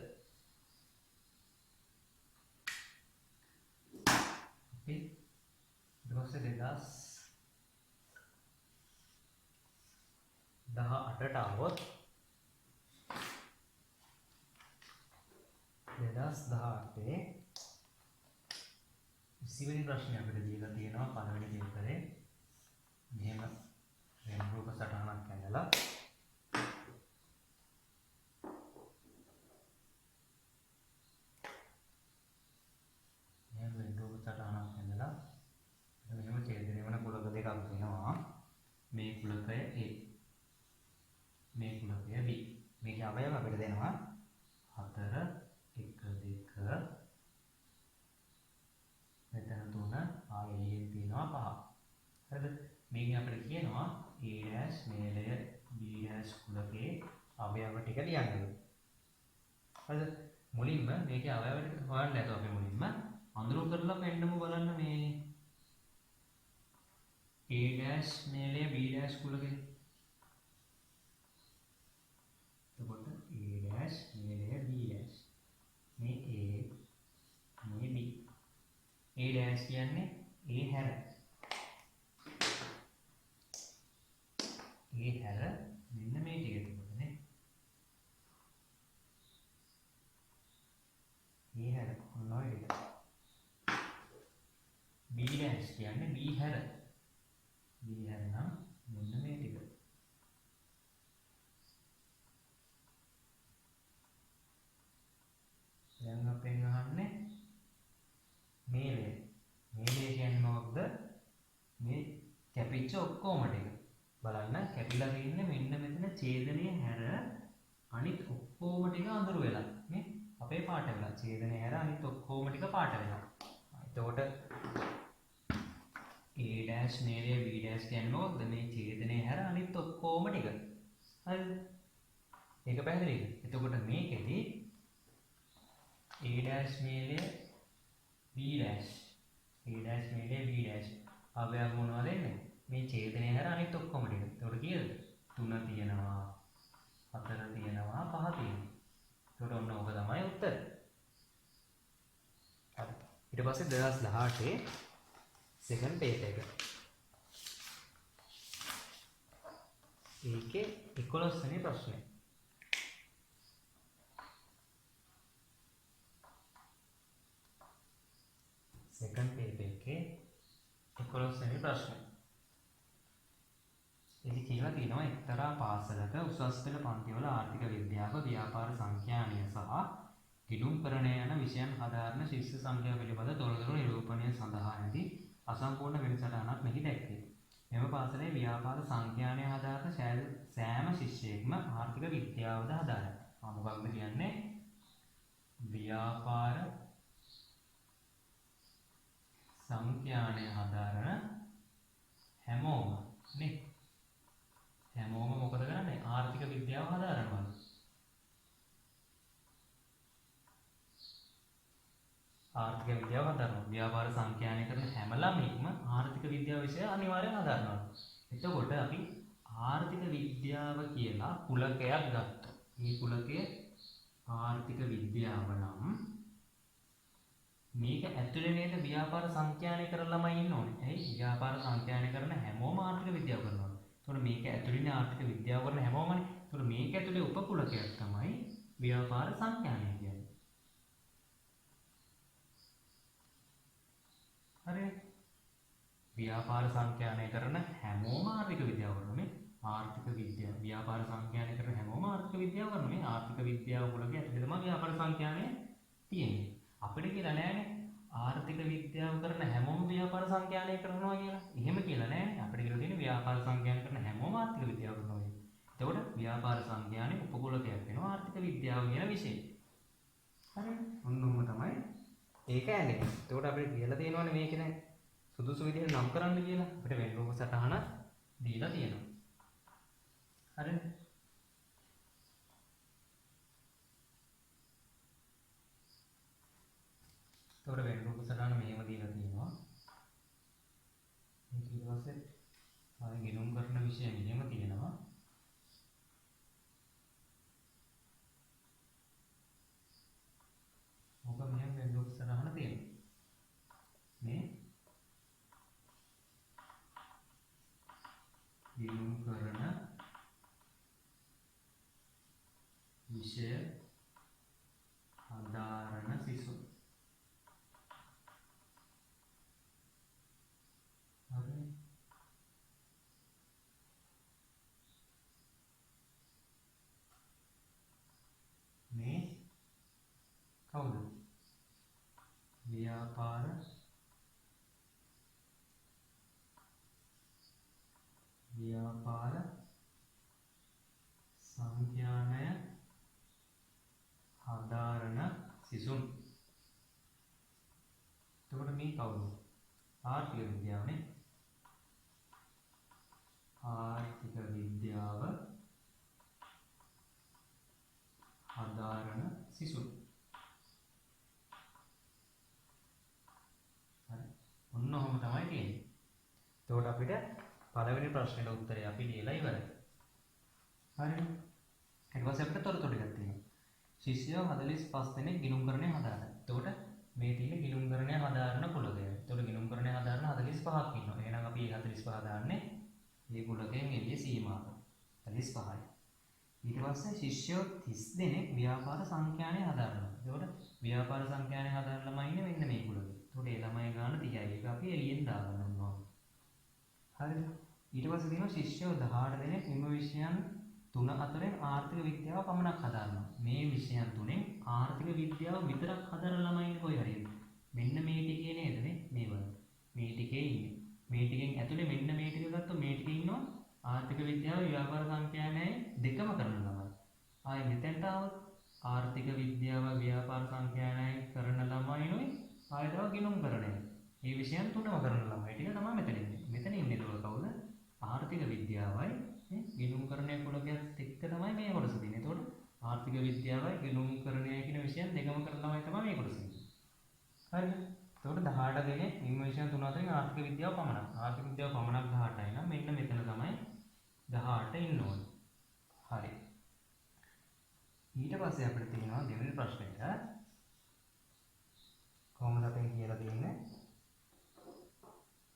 අපි ඊට පස්සේ 2018ට આવොත් 2018 20 වෙනි ප්‍රශ්නේ අපිට දීලා තියෙනවා පළවෙනි පේපරේ මෙහෙම වෙන රූප සටහනක් ඇඳලා මෙහෙම වෙන රූප සටහනක් ඇඳලා මෙහෙම ඡේදනය වන කුලක දෙකක් වෙනවා. මේ කුලකය A මේ කුලකය B. මේකේ අවයව අපිට දෙනවා 4 1 2 මෙතන 3 ආයෙත් තියෙනවා 5. හරිද? මේකෙන් අපිට කියනවා A' මේලය B' කුලකේ අවයව ටික ලියන්න. හරිද? මුලින්ම මේකේ අවයව ටික හොයන්න නැතුව අපි මුලින්ම අඳුරු කරලා පෙන්නමු බලන්න මේ A' මේලය B' කුලකේ. එතකොට A' මේලය B' මේ A මේ B. A' කියන්නේ A හැර. A හැර මෙන්න මේ ටික එතකොට නේ. A හැර ඔන්න ඔය ටික. B' කියන්නේ B හැර. B හැර නම් මෙන්න මේ ටික. දැන් අපෙන් අහන්නේ මේලය කියන්නේ මොකක්ද? මේ කැපිච්ච ඔක්කොම ටික. බලන්න කැපිලා තියෙන්නේ මෙන්න මෙතන ඡේදනයේ හැර අනිත් ඔක්කොම ටික අඳුර වෙලා නේ අපේ පාට වෙලා ඡේදනයේ හැර අනිත් ඔක්කොම ටික පාට වෙලා. එතකොට A' මේලේ B' කියනොත් මේ ඡේදනයේ හැර අනිත් ඔක්කොම ටික. හරිද? ඒක පැහැදිලිද? එතකොට මේකෙදි A' මේලේ B' A' මේලේ B' අවයව මොනවද එන්නේ? මේ ඡේදනයේ හැර අනිත් ඔක්කොම ටික. එතකොට කීයද? 3 තියෙනවා 4 තියෙනවා 5 තියෙනවා. එතකොට ඔන්න ඕක තමයි උත්තරය. හරි. ඊට පස්සේ 2018 සෙකන්ඩ් පේපර් එක. ඒකේ 11 වෙනි ප්‍රශ්නේ. සෙකන්ඩ් පේපර් එකේ 11 වෙනි ප්‍රශ්නේ. එහි කියලා තියෙනවා එක්තරා පාසලක උසස් පෙළ පන්තිවල ආර්ථික විද්‍යාව, ව්‍යාපාර සංඛ්‍යානය සහ ගිණුම්කරණය යන විෂයන් හදාරන ශිෂ්‍ය සංඛ්‍යාව පිළිබඳ තොරතුරු නිරූපණය සඳහා ඇති අසම්පූර්ණ වෙනසටහනක් මෙහි දැක්වේ. මෙම පාසලේ ව්‍යාපාර සංඛ්‍යානය හදාරන සෑම ශිෂ්‍යයෙක්ම ආර්ථික විද්‍යාවද හදාරයි. මොකක්ද කියන්නේ? ව්‍යාපාර සංඛ්‍යානය හදාරන හැමෝම නේ හැමෝම මොකද කරන්නේ? ආර්ථික විද්‍යාව හදාරනවා. ආර්ථික විද්‍යාව හදාරනවා. ව්‍යාපාර සංඛ්‍යානය කරන හැම ළමෙක්ම ආර්ථික විද්‍යාව විෂය අනිවාර්යෙන් හදාරනවා. එතකොට අපි ආර්ථික විද්‍යාව කියලා කුලකයක් ගත්තා. මේ කුලකය ආර්ථික විද්‍යාව නම් මේක ඇතුලේ නේද ව්‍යාපාර සංඛ්‍යානය කරන ළමයි ඉන්න ඕනේ. ඇයි? ව්‍යාපාර සංඛ්‍යානය කරන හැමෝම ආර්ථික විද්‍යාව කරනවා. එතකොට මේක ඇතුළේ ආර්ථික විද්‍යාව කරන හැමෝමනේ. එතකොට මේක ඇතුළේ උපකුලකයක් තමයි ව්‍යාපාර සංඛ්‍යානය කියන්නේ. හරිද? ව්‍යාපාර සංඛ්‍යානය කරන හැමෝම ආර්ථික විද්‍යාව කරනවා. මේ ආර්ථික විද්‍යාව ව්‍යාපාර සංඛ්‍යානය කරන හැමෝම ආර්ථික විද්‍යාව කරනවා. මේ ආර්ථික විද්‍යාව කුලකයේ ඇතුළේ තමයි ව්‍යාපාර සංඛ්‍යානය තියෙන්නේ. අපිට කියලා නෑනේ ආර්ථික විද්‍යාව කරන හැමෝම ව්‍යාපාර සංඛ්‍යානය කරනවා කියලා. එහෙම කියලා නෑනේ. අපිට කියලා තියෙන්නේ ව්‍යාපාර සංඛ්‍යානය කරන හැමෝම ආර්ථික විද්‍යාව කරනවා කියලා. එතකොට ව්‍යාපාර සංඛ්‍යානයේ උපකුලකයක් වෙනවා ආර්ථික විද්‍යාව කියන විෂය. හරිද? ඔන්නෝම තමයි ඒක ඇන්නේ. එතකොට අපිට කියලා තියෙනවානේ මේක නේ සුදුසු විදිහට නම් කරන්න කියලා. අපිට වෙන්රූප සටහන දීලා තියෙනවා. හරිද? එතකොට වෙන්රූප සටහන මෙහෙම දීලා තියෙනවා. ඊට පස්සේ ආයෙ ගිණුම් කරන විෂය මෙහෙම තියෙනවා. මොකද මෙහෙම වෙන්රූප සටහන තියෙනවා. මේ ගිණුම් කරන විෂය හදාරන සිසු මේ කවුද? ව්‍යාපාර සංඛ්‍යානය හදාරන සිසුන්. එතකොට මේ කවුද? ආර්ථික විද්‍යාවනේ. ආර්ථික විද්‍යාව හදාරන සිසුන්. හරි. ඔන්න ඔහොම තමයි තියෙන්නේ. එතකොට අපිට පළවෙනි ප්‍රශ්නෙට උත්තරය අපි දීලා ඉවරයි. හරිද? ඊට පස්සේ අපිට තොරතුරු ටිකක් තියෙනවා. ශිෂ්‍යයෝ 45 දෙනෙක් ගිණුම්කරණය හදාරන. එතකොට මේ තියෙන ගිණුම්කරණය හදාරන කුලකය. එතකොට ගිණුම්කරණය හදාරන 45ක් ඉන්නවා. එහෙනම් අපි මේ 45 දාන්නේ මේ කුලකයෙන් එළිය සීමාව. 45යි. ඊට පස්සේ ශිෂ්‍යයෝ 30 දෙනෙක් ව්‍යාපාර සංඛ්‍යානය හදාරනවා. එතකොට ව්‍යාපාර සංඛ්‍යානය හදාරන ළමයි ඉන්නේ මෙන්න මේ කුලකේ. එතකොට ඒ ළමයි ගන්න 30යි. ඒක අපි එළියෙන් දාගන්න ඕනවා. හරිද? ඊට පස්සේ තියෙනවා ශිෂ්‍යයෝ 18 දෙනෙක් මෙම විෂයන් 3 අතරින් ආර්ථික විද්‍යාව පමණක් හදාරනවා. මේ විෂයන් තුනෙන් ආර්ථික විද්‍යාව විතරක් හදාරන ළමයි ඉන්නේ කොයි හරියද? මෙන්න මේ ටිකේ නේද මේ වල. මේ ටිකේ ඉන්නේ. මේ ටිකෙන් ඇතුලේ මෙන්න මේ ටික ගත්තොත් මේ ටිකේ ඉන්නවා ආර්ථික විද්‍යාව ව්‍යාපාර සංඛ්‍යානයයි දෙකම කරන ළමයි. ආයේ මෙතෙන්ට આવොත් ආර්ථික විද්‍යාව ව්‍යාපාර සංඛ්‍යානයයි කරන ළමයිනුයි ආයෙ තව ගිණුම්කරණය. මේ විෂයන් තුනම කරන ළමයි ටික තමයි මෙතන ඉන්නේ. මෙතන ඉන්නේ කවුද? ආර්ථික විද්‍යාවයි ගිණුම්කරණය කුලකයත් එක්ක තමයි මේ කොටස තියෙන්නේ. එතකොට ආර්ථික විද්‍යාවයි ගිණුම්කරණය කියන විෂයන් දෙකම කරන ළමයි තමයි මේ කොටස ඉන්නේ. හරිද? එතකොට 18 දෙනෙක් ඉන්න විෂයන් තුන අතරින් ආර්ථික විද්‍යාව පමණක්. ආර්ථික විද්‍යාව පමණක් 18යි නම් මෙන්න මෙතන තමයි 18 ඉන්න ඕනේ. හරි. ඊට පස්සේ අපිට තියෙනවා දෙවෙනි ප්‍රශ්නෙට. කොහොමද අපෙන් කියලා තියෙන්නේ?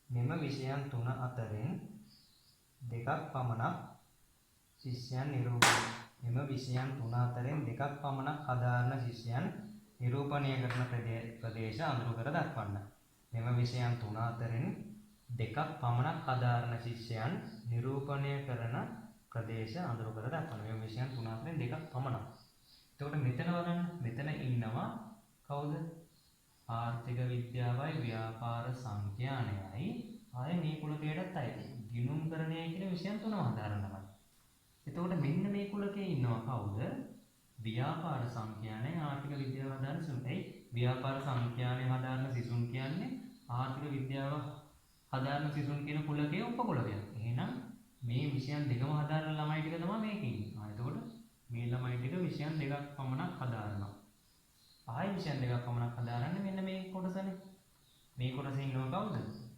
මෙම විෂයන් තුන අතරින් දෙකක් පමණක් ශිෂ්‍යයන් නිරූපණය. මෙම විෂයන් තුන අතරින් දෙකක් පමණක් සාධාරණ ශිෂ්‍යයන් නිරූපණය කරන ප්‍රදේශ අඳුරු කර දක්වන්න. මෙම විෂයන් තුන අතරින් දෙකක් පමණක් සාධාරණ ශිෂ්‍යයන් නිරූපණය කරන ප්‍රදේශ අඳුරු කර දක්වන්න. මෙම විෂයන් තුන අතරින් දෙකක් පමණක්. එතකොට මෙතන බලන්න මෙතන ඉන්නවා කවුද? ආර්ථික විද්‍යාවයි ව්‍යාපාර සංඛ්‍යානයයි ආයේ මේ කුලකයටත් අයිති. ගිණුම්කරණය කියන විෂයන් තුනම සාධාරණ තමයි. එතකොට මෙන්න මේ කුලකයේ ඉන්නවා කවුද? ව්‍යාපාර සංඛ්‍යානය ආර්ථික විද්‍යාව හදාන සිසුන්යි. ව්‍යාපාර සංඛ්‍යානය හදාන සිසුන් කියන්නේ ආර්ථික විද්‍යාව හදාන සිසුන් කියන කුලකයේ උපකුලකයක්. එහෙනම් මේ විෂයන් දෙකම හදාන ළමයි ටික තමයි මේකේ ඉන්නේ. එතකොට මේ ළමයි ටික විෂයන් දෙකක් පමණක් හදාරනවා. ආයි විෂයන් දෙකක් පමණක් හදාරන්නේ මෙන්න මේ කොටසනේ. මේ කොටසේ ඉන්නව කවුද?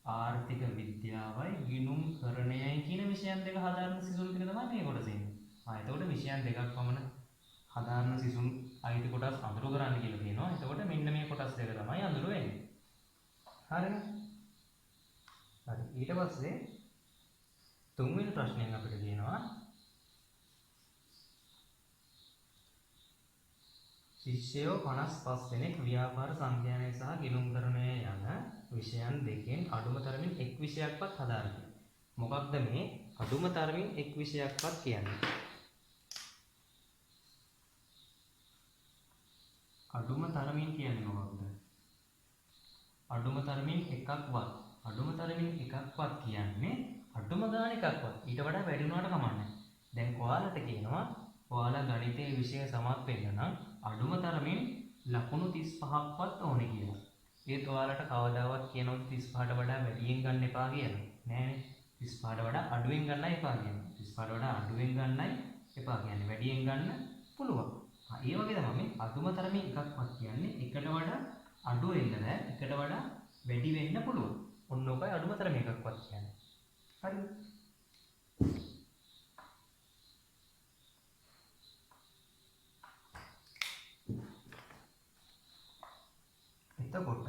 ආර්ථික විද්‍යාවයි ගිණුම්කරණයයි කියන විෂයන් දෙක හදාරන සිසුන් ටික තමයි මේ කොටසේ ඉන්නේ. එතකොට විෂයන් දෙකක් පමණ හදාරන සිසුන් අයිති කොටස් අඳුරු කරන්න කියලා කියනවා. එතකොට මෙන්න මේ කොටස් දෙක තමයි අඳුරු වෙන්නේ. හරිද? හරි. ඊට පස්සේ තුන්වෙනි ප්‍රශ්නයෙන් අපිට කියනවා ශිෂ්‍යයෝ 55 දෙනෙක් ව්‍යාපාර සංඛ්‍යානය සහ ගිණුම්කරණය යන විෂයන් දෙකෙන් අඩුම තරමින් එක් විෂයක්වත් හදාරති. මොකක්ද මේ අඩුම තරමින් එක් විෂයක්වත් කියන්නේ? අඩුම තරමින් කියන්නේ මොකක්ද? අඩුම තරමින් එකක්වත්. අඩුම තරමින් එකක්වත් කියන්නේ අඩුම ගාන එකක්වත්. ඊට වඩා වැඩි වුණාට කමන්නේ. දැන් ඔයාලට කියනවා ඔයාලා ගණිතයේ විෂය සමත් වෙන්න නම් අඩුම තරමින් ලකුණු 35ක්වත් ඕනේ කියලා. ඒත් ඔයාලට කවදාවත් කියනොත් 35ට වඩා වැඩියෙන් ගන්න එපා කියලා. නෑනේ. 35ට වඩා අඩුවෙන් ගන්නයි එපා කියන්නේ. 35ට වඩා අඩුවෙන් ගන්නයි එපා කියන්නේ. වැඩියෙන් ගන්න පුළුවන්. ඒ වගේ තමයි අඩුම තරමින් එකක්වත් කියන්නේ එකට වඩා අඩු වෙන්න බෑ. එකට වඩා වැඩි වෙන්න පුළුවන්. ඔන්න ඔකයි අඩුම තරමින් එකක්වත් කියන්නේ. හරිද? එතකොට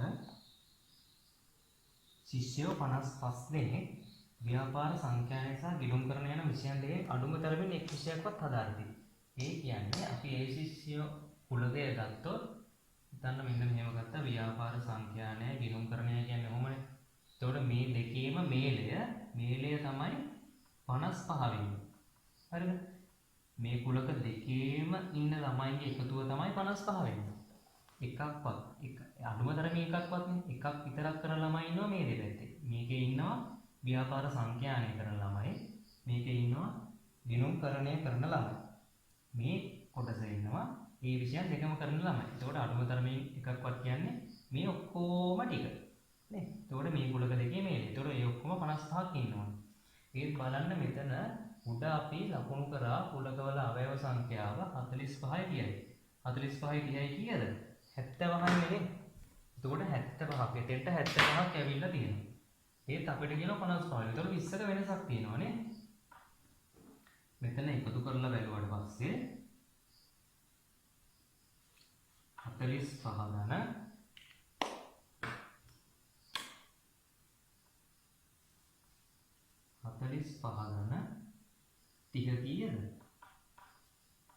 ශිෂ්‍යයෝ 55 දෙනෙක් ව්‍යාපාර සංඛ්‍යානය සහ ගිණුම්කරණය යන විෂයන් දෙකෙන් අඩුම තරමින් එක් විෂයක්වත් හදාරති. ඒ කියන්නේ අපි ඒ ශිෂ්‍යයෝ කුලකය ගත්තොත් හිතන්න මෙන්න මෙහෙම ගත්තා ව්‍යාපාර සංඛ්‍යානය ගිණුම්කරණය කියන්නේ කොහොමද? එතකොට මේ දෙකේම මේලය තමයි 55 වෙන්නේ. හරිද? මේ කුලක දෙකේම ඉන්න ළමයින්ගේ එකතුව තමයි 55 වෙන්නේ. එකක්වත් අඩුම තරමේ එකක්වත් නේ. එකක් විතරක් කරන ළමයි ඉන්නවා මේ දෙපැත්තේ. මේකේ ඉන්නවා ව්‍යාපාර සංඛ්‍යානය කරන ළමයි. මේකේ ඉන්නවා ගිණුම්කරණය කරන ළමයි. මේ කොටසේ ඉන්නවා මේ විෂයන් දෙකම කරන ළමයි. එතකොට අඩුම තරමේ එකක්වත් කියන්නේ මේ ඔක්කොම ටික. නේ? එතකොට මේ කුලක දෙකේ මේක. එතකොට ඒ ඔක්කොම 55ක් ඉන්නවා. ඒත් බලන්න මෙතන උඩ අපි ලකුණු කරා කුලකවල අවයව සංඛ්‍යාව 45යි කියයි. 45යි 30යි කීයද? 70යි නේ. එතකොට 75ක්. එතෙන්ට 75ක් ඇවිල්ලා තියෙනවා. ඒත් අපිට කියන 55. එතකොට 20ක වෙනසක් තියෙනවා නේ. මෙතන එකතු කරලා බැලුවාට පස්සේ 45 ගණන් 30 කීයද?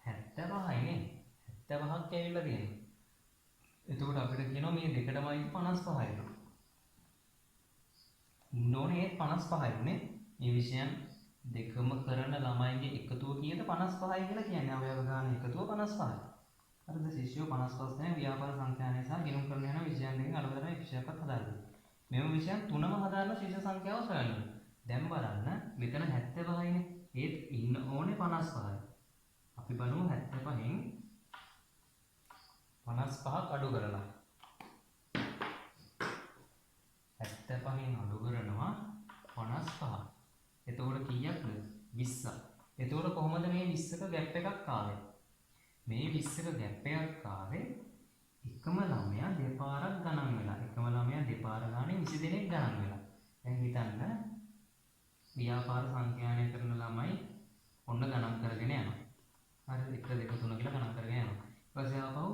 75යි නේ. 70ක් ඇවිල්ලා තියෙනවා. එතකොට අපිට කියනවා මේ දෙකටමයි 55යි. ඉන්න ඕනේ 55යි නේ. මේ විෂයන් දෙකම කරන ළමයින්ගේ එකතුව කීයද? 55යි කියලා කියන්නේ. අවයව ගාන එකතුව 55යි. හරිද? ශිෂ්‍යයෝ 55 දෙනෙක් ව්‍යාපාර සංඛ්‍යානය සහ ගිණුම්කරණය යන විෂයන් දෙකෙන් අඩුතරම විෂයක්වත් හදාගන්න. මෙම විෂයන් තුනම හදාගන්න ශිෂ්‍ය සංඛ්‍යාව සොයන්න. දැන් බලන්න මෙතන 75යිනේ. ඒත් ඉන්න ඕනේ 55යි. අපි බලමු 75න් 55ක් අඩු කරලා. 75න් අඩු කරනවා 55. එතකොට කීයක්ද? 20ක්. එතකොට කොහොමද මේ 20ක ગેප් එකක් ආවේ? මේ 20ක ગેප් එකක් ආවේ එකම ළමයා දෙපාරක් ගණන් වෙලා. එකම ළමයා දෙපාර ගානේ 20 දෙනෙක් ගණන් වෙලා. දැන් හිතන්න ව්‍යාපාර සංඛ්‍යානය කරන ළමයි ඔන්න ගණන් කරගෙන යනවා. හරි 1 2 3 කියලා ගණන් කරගෙන යනවා. ඊට පස්සේ ආපහු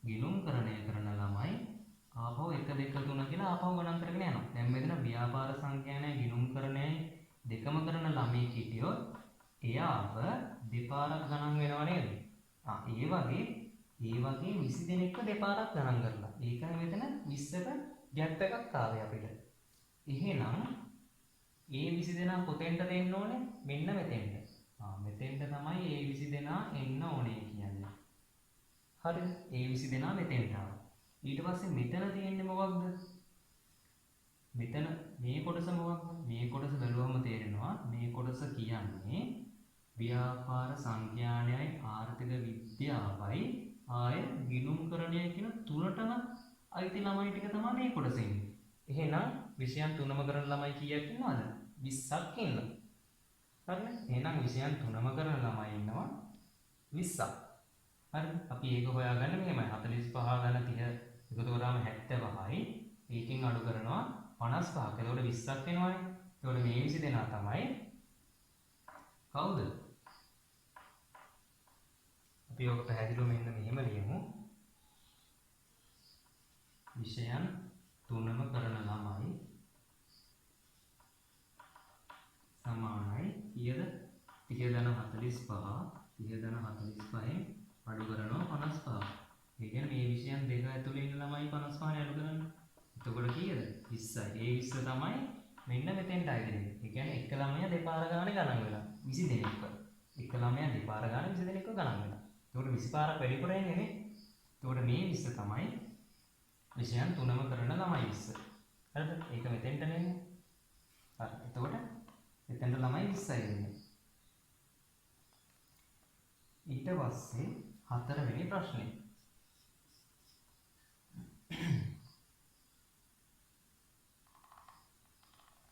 ගිණුම්කරණය කරන ළමයි ආපහු 1 2 3 කියලා ආපහු ගණන් කරගෙන යනවා. දැන් මෙතන ව්‍යාපාර සංඛ්‍යානය ගිණුම්කරණය දෙකම කරන ළමයෙක් හිටියොත් එයාව දෙපාරක් ගණන් වෙනව නේද? ඒ වගේ 20 දෙනෙක්ව දෙපාරක් ගණන් කරලා. ඒකයි මෙතන 20ක ગેප් එකක් ආවේ අපිට. එහෙනම් ඒ 20 දෙනා කොතෙන්ද දෙන්න ඕනේ? මෙන්න මෙතෙන්ට. මෙතෙන්ට තමයි ඒ 20 දෙනා එන්න ඕනේ කියන්නේ. හරිද? ඒ 20 දෙනා මෙතෙන්ට ආවා. ඊට පස්සේ මෙතන තියෙන්නේ මොකක්ද? මෙතන මේ කොටස මොකක්ද? මේ කොටස බැලුවම තේරෙනවා මේ කොටස කියන්නේ ව්‍යාපාර සංඛ්‍යානයයි ආර්ථික විද්‍යාවයි ආය ගිණුම්කරණය කියන තුනටම අයිති ළමයි ටික තමයි මේ කොටසේ ඉන්නේ. එහෙනම් විෂයන් තුනම කරන ළමයි කීයක් ඉන්නවද? 20ක් ඉන්නවා. හරිද? එහෙනම් විෂයන් තුනම කරන ළමයි ඉන්නවා 20ක්. හරිද? අපි ඒක හොයාගන්න මෙහෙමයි. 45 ගන්න 30 එකතු කරාම 75යි. ඒකෙන් අඩු කරනවා 55ක්. එතකොට 20ක් වෙනවනේ. එතකොට මේ 20 දෙනා තමයි කවුද? අපි ඔක පැහැදිලිව මෙන්න මෙහෙම ලියමු. විෂයන් තුනම කරන ළමයි සමානයි කීයද? 30 අඩු කරනවා 55. ඒ කියන්නේ මේ විෂයන් දෙක ඇතුලේ ඉන්න ළමයි 55 අඩු කරන්නේ. එතකොට කීයද? 20යි. ඒ 20 තමයි මෙන්න මෙතෙන්ට ආයෙන්නේ. ඒ කියන්නේ එක ළමයා දෙපාර ගානේ ගණන් වෙලා 20 දෙනෙක්ව. එක ළමයා දෙපාර ගානේ 20 දෙනෙක්ව ගණන් වෙලා. එතකොට 20 පාරක් වැඩිපුර එන්නේ නේ. එතකොට මේ 20 තමයි විෂයන් තුනම කරන ළමයි 20. හරිද? ඒක මෙතෙන්ට නෙන්නේ. හරි. එතකොට මෙතෙන්ට ළමයි 20යි එන්නේ. ඊට පස්සේ හතරවෙනි ප්‍රශ්නේ.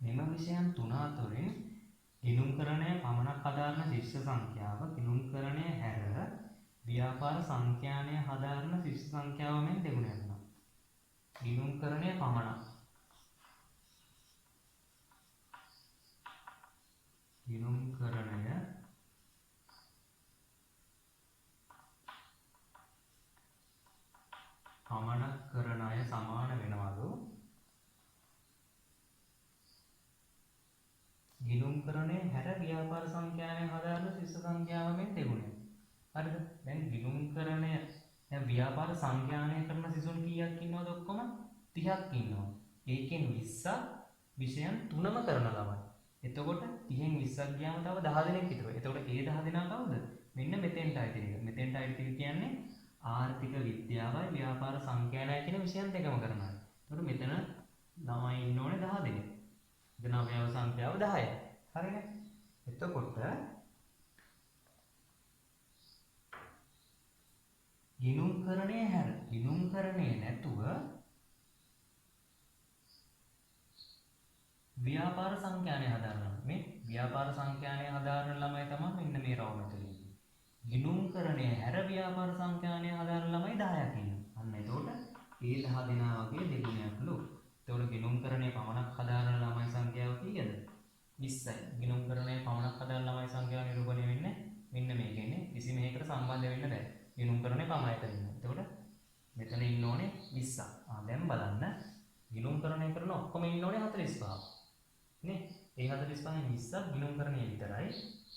මෙම විෂයන් තුන අතරින් ගිණුම්කරණය පමණක් හදාරන ශිෂ්‍ය සංඛ්‍යාව ගිණුම්කරණය හැර ව්‍යාපාර සංඛ්‍යානය හදාරන ශිෂ්‍ය සංඛ්‍යාව මෙන් දෙගුණ වෙනවා. ගිණුම්කරණය පමණක් ගිණුම්කරණය පමණක් කරන අය සමාන වෙනවලු ගිණුම්කරණය හැර ව්‍යාපාර සංඛ්‍යානය හදාරන ශිෂ්‍ය සංඛ්‍යාව මෙන් දෙගුණයි. හරිද? දැන් ගිණුම්කරණය දැන් ව්‍යාපාර සංඛ්‍යානය කරන සිසුන් කීයක් ඉන්නවද? ඔක්කොම 30ක් ඉන්නවා. ඒකෙන් 20ක් විෂයන් තුනම කරන ළමයි. එතකොට 30න් 20ක් ගියාම තව 10 දෙනෙක් හිටිනවා. එතකොට ඒ 10 දෙනා කවුද? මෙන්න මෙතෙන්ට ආйти ටික. මෙතෙන්ට ආйти ටික කියන්නේ ආර්ථික විද්‍යාවයි ව්‍යාපාර සංඛ්‍යානය කියන විෂයන් දෙකම කරනවා. එතකොට මෙතන ළමයි ඉන්න ඕනේ 10 දෙනෙක්. එතන අවයව සංඛ්‍යාව 10යි. හරිනේ? එතකොට ගිණුම්කරණය හැර ගිණුම්කරණය නැතුව ව්‍යාපාර සංඛ්‍යානය හදාරනවා. මේ ව්‍යාපාර සංඛ්‍යානය හදාරන ළමයි තමයි මෙන්න මේ රවුමතලේ. ගිණුම්කරණය හැර ව්‍යාපාර සංඛ්‍යානය හදාරන ළමයි 10ක් ඉන්නවා. අන්න එතකොට ඒ 10 දෙනා වගේ දෙගුණයක්ලු. එතකොට ගිණුම්කරණය පමණක් හදාරන ළමයි සංඛ්‍යාව කීයද? 20යි. ගිණුම්කරණය පමණක් හදාරන ළමයි සංඛ්‍යාව නිරූපණය වෙන්නේ මෙන්න මේකෙන්නේ. කිසි මේකට සම්බන්ධ වෙන්න බෑ. ගිණුම්කරණය පමණයි කරන්නේ. එතකොට මෙතන ඉන්න ඕනේ 20ක්. දැන් බලන්න ගිණුම්කරණය කරන ඔක්කොම ඉන්න ඕනේ 45ක්. නේ? ඒ 45න් 20ක් ගිණුම්කරණය විතරයි.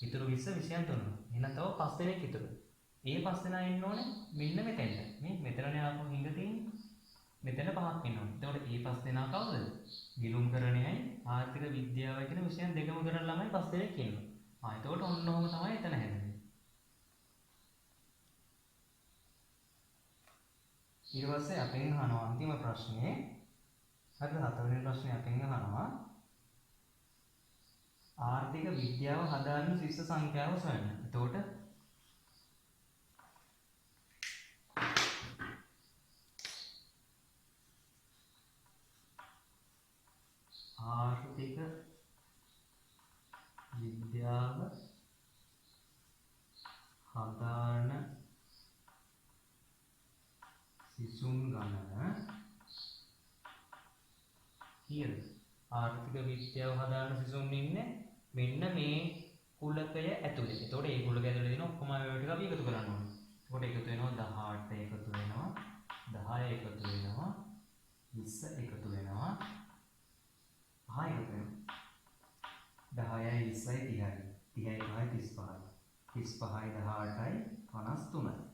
ඉතුරු 20 විෂයන් තුනම. එහෙනම් තව 5 දෙනෙක් ඉතුරු. ඒ 5 දෙනා ඉන්න ඕනේ මෙන්න මෙතෙන්ට. මේ මෙතනනේ ආපහු හිඟ තියෙන්නේ. මෙතන 5ක් ඉන්න ඕනේ. එතකොට මේ 5 දෙනා කවුද? ගිණුම්කරණයයි ආර්ථික විද්‍යාවයි කියන විෂයන් දෙකම කරන ළමයි 5 දෙනෙක් ඉන්නවා. එතකොට ඔන්න ඔහොම තමයි එතන හැදෙන්නේ. ඊට පස්සේ අපෙන් අහනවා අන්තිම ප්‍රශ්නේ. හරිද? හතරවෙනි ප්‍රශ්නේ අපෙන් අහනවා ආර්ථික විද්‍යාව හදාරන ශිෂ්‍ය සංඛ්‍යාව සොයන්න. එතකොට ආර්ථික විද්‍යාව හදාරන සිසුන් ගණන කීයද? ආර්ථික විද්‍යාව හදාරන සිසුන් ඉන්නේ මෙන්න මේ කුලකය ඇතුලේ. එතකොට මේ කුලකය ඇතුලේ තියෙන ඔක්කොම අයව ටික අපි එකතු කරන්න ඕනේ. එතකොට එකතු වෙනවා 18 එකතු වෙනවා 10 එකතු වෙනවා 20 එකතු වෙනවා 5 එකතු වෙනවා 10යි 20යි 30යි 30යි 5යි 35යි 18යි 53යි.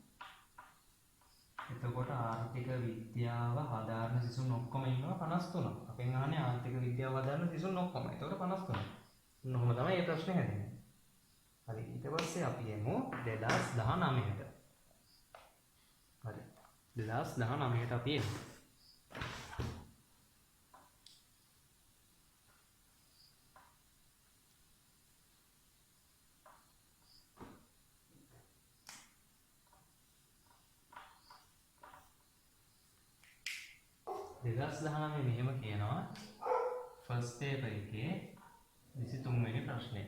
එතකොට ආර්ථික විද්‍යාව හදාරන සිසුන් ඔක්කොම ඉන්නවා 53. අපෙන් අහන්නේ ආර්ථික විද්‍යාව හදාරන සිසුන් ඔක්කොම. එතකොට 53. ඔන්නෝම තමයි මේ ප්‍රශ්නේ හැදෙන්නේ. හරි. ඊට පස්සේ අපි යමු 2019ට. හරි. 2019ට අපි යමු. මෙහෙම කියනවා ෆස්ට් පේපර් එකේ 23 වෙනි ප්‍රශ්නේ.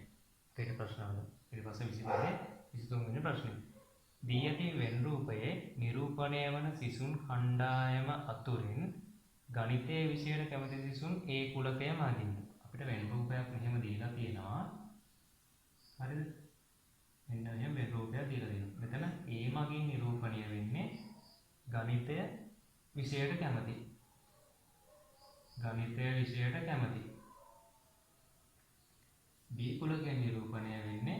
ඊට ප්‍රශ්න වල ඊට පස්සේ 23 වෙනි ප්‍රශ්නේ. දී ඇති වෙන් රූපයේ නිරූපණය වන සිසුන් කණ්ඩායම අතුරින් ගණිතයේ විෂයට කැමති සිසුන් ඒ කුලකය මගින්. අපිට වෙන් රූපයක් මෙහෙම දීලා තියෙනවා. හරිද? මෙන්න මෙහෙම වෙන් රූපයක් දීලා තියෙනවා. මෙතන ඒ මගින් නිරූපණය වෙන්නේ ගණිතය විෂයට කැමති. ගණිතය විෂයට කැමති. B කුලකයෙන් නිරූපණය වෙන්නේ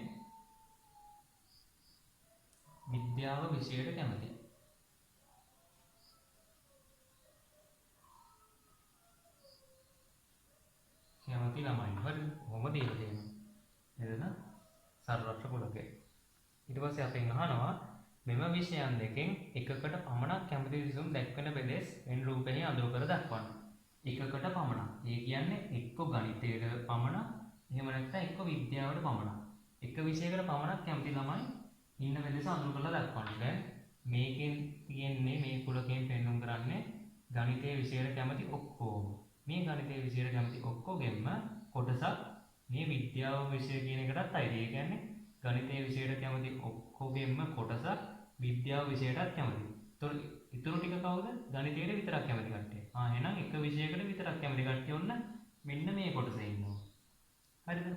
විද්‍යාව විෂයට කැමති. කැමති ළමයි. හරිද? කොහොම දීලා තියෙනවා. නේද? සර්වත්‍ර කුලකය. ඊට පස්සේ අපෙන් අහනවා මෙම විෂයන් දෙකෙන් එකකට පමණක් කැමති සිසුන් දැක්වෙන පෙදෙස් වෙන් රූපෙහි අඳුර කර දක්වන්න. එකකට පමණක්. ඒ කියන්නේ එක්ක ගණිතයට පමණක්, එහෙම නැත්නම් එක්ක විද්‍යාවට පමණක්. එක විෂයකට පමණක් කැමති ළමයි ඉන්න වෙලෙස අඳුර කරලා දක්වන්න. දැන් මේකෙන් තියෙන්නේ මේ කුලකයෙන් පෙන්වුම් කරන්නේ ගණිතයේ විෂයට කැමති ඔක්කොම. මේ ගණිතයේ විෂයට කැමති ඔක්කොගෙම කොටසක් මේ විද්‍යාව විෂය කියන එකටත් අයිති. ඒ කියන්නේ ගණිතයේ විෂයට කැමති ඔක්කොගෙම කොටසක් විද්‍යාව විෂයටත් කැමති. ඉතුරු ටික කවුද? ගණිතයට විතරක් කැමති කට්ටිය. එහෙනම් එක විෂයකට විතරක් කැමති කට්ටිය ඔන්න මෙන්න මේ කොටසේ ඉන්නවා. හරිද?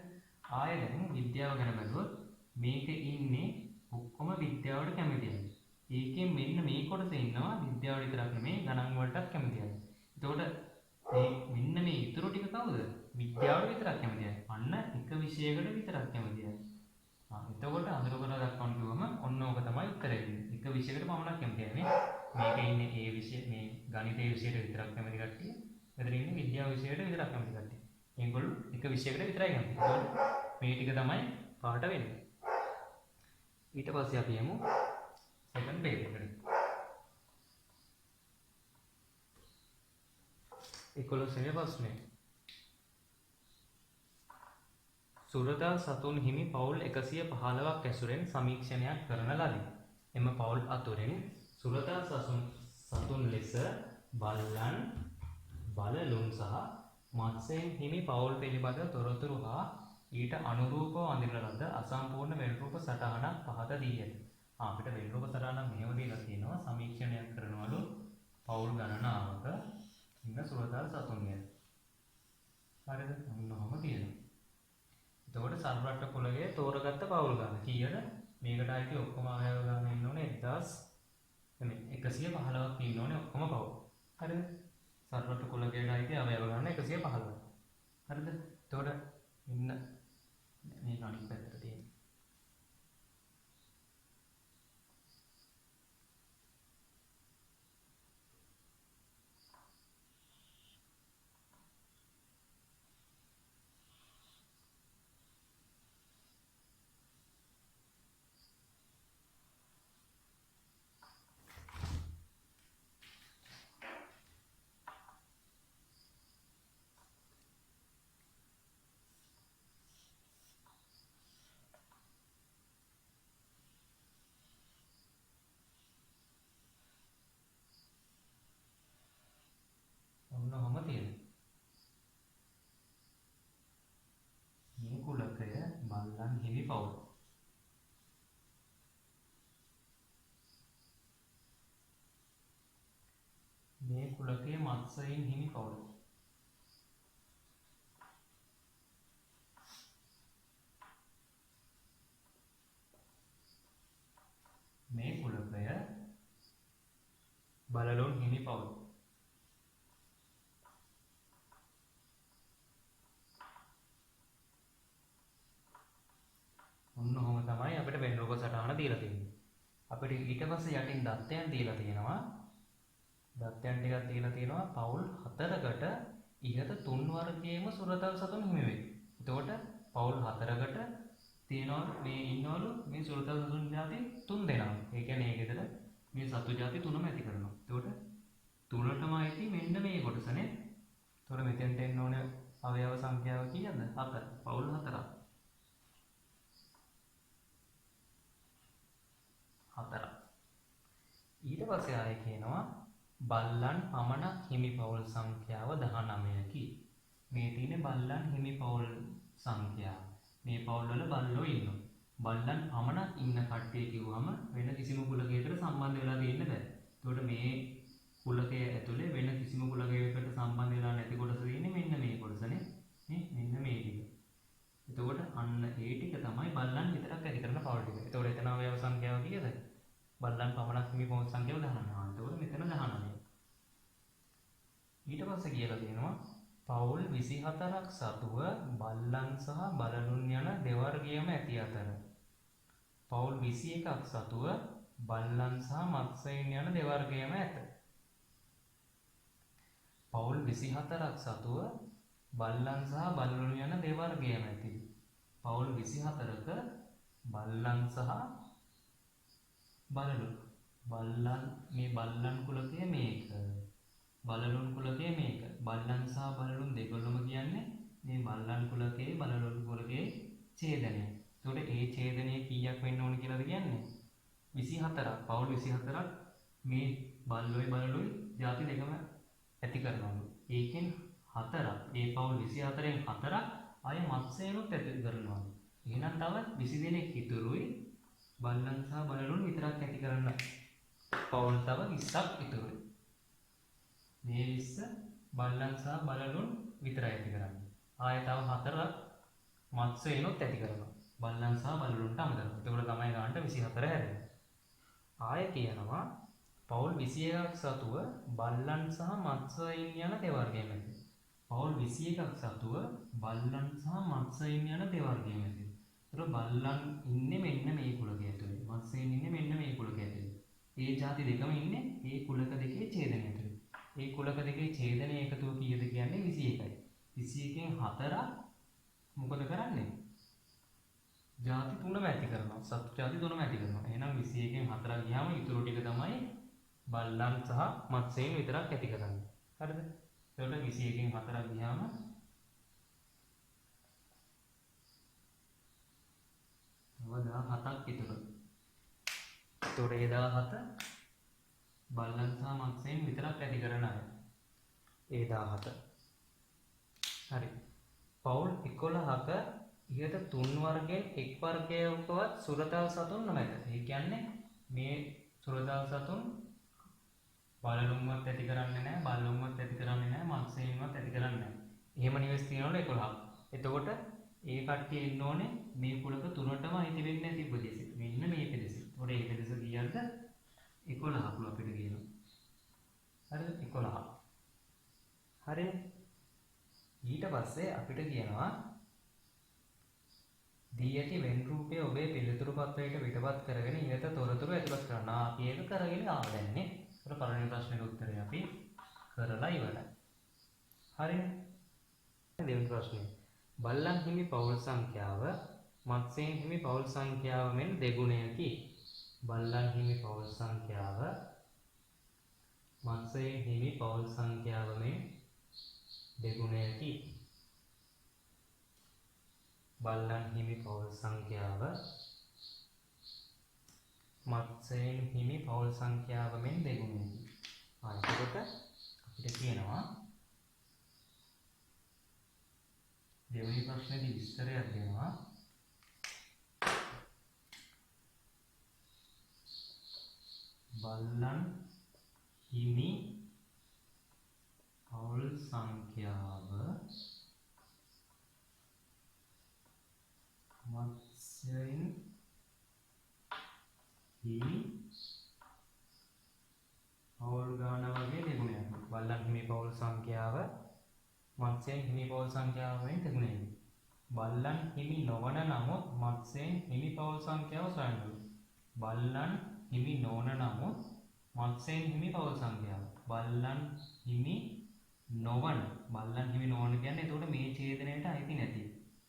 ආයෙ දැන් විද්‍යාව ගැන බැලුවොත් මේකේ ඉන්නේ ඔක්කොම විද්‍යාවට කැමති අය. ඒකෙන් මෙන්න මේ කොටසේ ඉන්නවා විද්‍යාව විතරක් නෙමෙයි ගණන් වලටත් කැමති අය. එතකොට මෙන්න මේ ඉතුරු ටික කවුද? විද්‍යාවට විතරක් කැමති අය. අන්න එක විෂයකට විතරක් කැමති අය. එතකොට අඳුර කරලා දක්වන්න කිව්වම ඔන්න ඕක තමයි උත්තරේ දෙන්නේ. එක විෂයකට පමණක් කැමති අය නේ. මේකේ ඉන්නේ ඒ විෂය මේ ගණිතයේ විෂයට විතරක් කැමති කට්ටිය. මෙතන ඉන්නේ විද්‍යාව විෂයට විතරක් කැමති කට්ටිය. මේගොල්ලෝ එක විෂයකට විතරයි කැමති. ඒතකොට මේ ටික තමයි පාට වෙන්නේ. ඊට පස්සේ අපි යමු සෙකන්ඩ් පේපර් එකට. 11 වෙනි ප්‍රශ්නේ. සුරදා සතුන් හිමි පවුල් 115ක් ඇසුරෙන් සමීක්ෂණයක් කරන ලදී. එම පවුල් අතුරින් සුරදා සතුන් ලෙස බල්ලන්, බලලුන් සහ මත්ස්‍යයන් හිමි පවුල් පිළිබඳ තොරතුරු හා ඊට අනුරූපව අඳින ලද අසම්පූර්ණ වෙන් රූප සටහනක් පහත දී ඇත. අපිට වෙන් රූප සටහනක් මෙහෙම දීලා තියෙනවා. සමීක්ෂණයක් කරනවලු පවුල් ගණනාවක ඉන්න සුරදා සතුන් ගැන. හරිද? මොනවම තියෙනවා. එතකොට සර්වත්‍ර කුලයේ තෝරගත්ත පවුල් ගන්න කීයද? මේකට ආйти ඔක්කොම අවයව ගන්න ඉන්න ඕනේ 115ක් ඉන්න ඕනේ ඔක්කොම පවුල්. හරිද? සර්වත්‍ර කුලයට ආйти අවයව ගන්න 115ක්. හරිද? එතකොට ඉන්න මේ අනිත් පැත්තට තියෙන මේ කුලකයේ මත්ස්‍යයින් හිමි පවුල. මේ කුලකය බලලුන් හිමි පවුල. ඔන්න ඔහොම තමයි අපිට වෙන්රූප සටහන දීලා තියෙන්නේ. අපිට ඊට පස්සේ යටින් දත්තයන් දීලා තියෙනවා. දත්තයන් ටිකක් දීලා තියෙනවා පවුල් 4කට ඉහත 3 වර්ගයේම සුරතල් සතුන් හිමි වෙයි. එතකොට පවුල් 4කට තියෙනවා මේ ඉන්නවලු මේ සුරතල් සතුන් ಜಾති 3 දෙනා. ඒ කියන්නේ ඒ ගෙදර මේ සතු ಜಾති 3ම ඇති කරනවා. එතකොට 3ටම ඇති මෙන්න මේ කොටසනේ. එතකොට මෙතෙන්ට එන්න ඕනේ අවයව සංඛ්‍යාව කීයද? 4. පවුල් 4ක්. 4. ඊට පස්සේ ආයේ කියනවා බල්ලන් පමණක් හිමි පවුල් සංඛ්‍යාව 19කි. මේ තියෙන්නේ බල්ලන් හිමි පවුල් සංඛ්‍යාව. මේ පවුල් වල බල්ලෝ ඉන්නවා. බල්ලන් පමණක් ඉන්න කට්ටිය කිව්වම වෙන කිසිම කුලකයකට සම්බන්ධ වෙලා තියෙන්න බෑ. ඒකට මේ කුලකය ඇතුලේ වෙන කිසිම කුලකයකට සම්බන්ධ වෙලා නැති කොටස තියෙන්නේ මෙන්න මේ කොටසනේ. නේ මෙන්න මේ ටික. එතකොට අන්න ඒ ටික තමයි බල්ලන් විතරක් ඇති කරන පවුල් ටික. එතකොට එතන අවයව සංඛ්‍යාව කීයද? බල්ලන් පමණක් හිමි පවුල් සංඛ්‍යාව 19. එතකොට මෙතන 19. ඊට පස්සේ කියලා තියෙනවා පවුල් 24ක් සතුව බල්ලන් සහ බලලුන් යන දෙවර්ගයම ඇති අතර පවුල් 21ක් සතුව බල්ලන් සහ මත්ස්‍යයන් යන දෙවර්ගයම ඇත. පවුල් 24ක් සතුව බල්ලන් සහ බලලුන් යන දෙවර්ගයම ඇති. පවුල් 24ක බල්ලන් සහ බලලුන් මේ බල්ලන් කුලකය මේක. බලලුන් කුලකය මේක. බල්ලන් සහ බලලුන් දෙකොල්ලම කියන්නේ මේ බල්ලන් කුලකයේ බලලුන් කුලකයේ ඡේදනය. එතකොට ඒ ඡේදනය කීයක් වෙන්න ඕන කියලාද කියන්නේ? 24ක්. පවුල් 24ක් මේ බල්ලොයි බලලුයි ಜಾති දෙකම ඇති කරනවලු. ඒකෙන් 4ක්. ඒ පවුල් 24න් 4ක් අය මත්ස්‍යයන්ොත් ඇති කරනවා. එහෙනම් තව 20 දෙනෙක් ඉතුරුයි බල්ලන් සහ බලලුන් විතරක් ඇති කරන්න. පවුල් තව 20ක් ඉතුරුයි. මේ 20 බල්ලන් සහ බලලුන් විතරයි ඇති කරන්නේ. ආයෙ තව 4ක් මත්ස්‍යයන්ොත් ඇති කරනවා. බල්ලන් සහ බලලුන්ට අමතරව. එතකොට තමයි ගන්නට 24 හැදෙන්නේ. ආයෙ කියනවා පවුල් 21ක් සතුව බල්ලන් සහ මත්ස්‍යයන් යන දෙවර්ගයම ඇති. පවුල් 21ක් සතුව බල්ලන් සහ මත්ස්‍යයන් යන දෙවර්ගයම ඇති. ඒතර බල්ලන් ඉන්නේ මෙන්න මේ කුලකය ඇතුලේ. මත්ස්‍යයන් ඉන්නේ මෙන්න මේ කුලකය ඇතුලේ. ඒ ಜಾති දෙකම ඉන්නේ මේ කුලක දෙකේ ඡේදනය ඇතුලේ. මේ කුලක දෙකේ ඡේදනය එකතුව කීයද කියන්නේ 21යි. 21න් 4ක් මොකද කරන්නේ? ಜಾති 3ම ඇති කරනවා. සත්තු ಜಾති 3ම ඇති කරනවා. එහෙනම් 21න් 4ක් ගියාම ඉතුරු ටික තමයි බල්ලන් සහ මත්ස්‍යයන් විතරක් ඇති කරන්නේ. හරිද? එතකොට 21න් 4ක් ගියාම තව 17ක් ඉතුරුයි. එතකොට ඒ 17 බල්ලන් සහ මත්ස්‍යයන් විතරක් ඇති කරන අය. ඒ 17. හරි. පවුල් 11ක ඉහත 3 වර්ගයෙන් එක් වර්ගයකවත් සුරතල් සතුන් නොමැත. ඒ කියන්නේ මේ සුරතල් සතුන් බලලුන්වත් ඇති කරන්නේ නැහැ, බල්ලුන්වත් ඇති කරන්නේ නැහැ, මත්ස්‍යයන්වත් ඇති කරන්නේ නැහැ. එහෙම නිවෙස් තියෙනවලු 11ක්. එතකොට ඒ කට්ටිය ඉන්න ඕනේ මේ කුලක තුනටම අයිති වෙන්නේ නැති ප්‍රදේශෙ. මෙන්න මේ ප්‍රදේශෙ. ඒතකොට මේ ප්‍රදේශ කීයද? 11ක් ලු අපිට කියනවා. හරිද? 11. හරිනේ. ඊට පස්සේ අපිට කියනවා දී ඇති වෙන් රූපය ඔබේ පිළිතුරු පත්‍රයට පිටපත් කරගෙන ඉහත තොරතුරු ඇතුළත් කරන්න. අපි ඒක කරගෙන ආව දැන්නේ. ඒතර පළවෙනි ප්‍රශ්නෙට උත්තරය අපි කරලා ඉවරයි. හරිනේ. දෙවෙනි ප්‍රශ්නේ. බල්ලන් හිමි පවුල් සංඛ්‍යාව මත්ස්‍යයන් හිමි පවුල් සංඛ්‍යාව මෙන් දෙගුණයකි. බල්ලන් හිමි පවුල් සංඛ්‍යාව මත්ස්‍යයන් හිමි පවුල් සංඛ්‍යාව මෙන් දෙගුණයකි. බල්ලන් හිමි පවුල් සංඛ්‍යාව මත්ස්‍යයන් හිමි පවුල් සංඛ්‍යාව මෙන් දෙගුණයකි. එතකොට අපිට කියනවා දෙවෙනි ප්‍රශ්නේදී විස්තරයක් දෙනවා. බල්ලන් හිමි සංඛ්‍යාව මත්ස්‍යයන් හිමි පවුල් ගාන වගේ දෙගුණයක්. බල්ලන් හිමි පවුල් සංඛ්‍යාව මත්ස්‍යයන් හිමි පවුල් සංඛ්‍යාවෙන් දෙගුණයක්. බල්ලන් හිමි නොවන නමුත් මත්ස්‍යයන් හිමි පවුල් සංඛ්‍යාව සොයන්න ඕනේ. බල්ලන් හිමි නොවන නමුත් මත්ස්‍යයන් හිමි පවුල් සංඛ්‍යාව. බල්ලන් හිමි නොවන කියන්නේ එතකොට මේ ඡේදනයට අයිති නැති.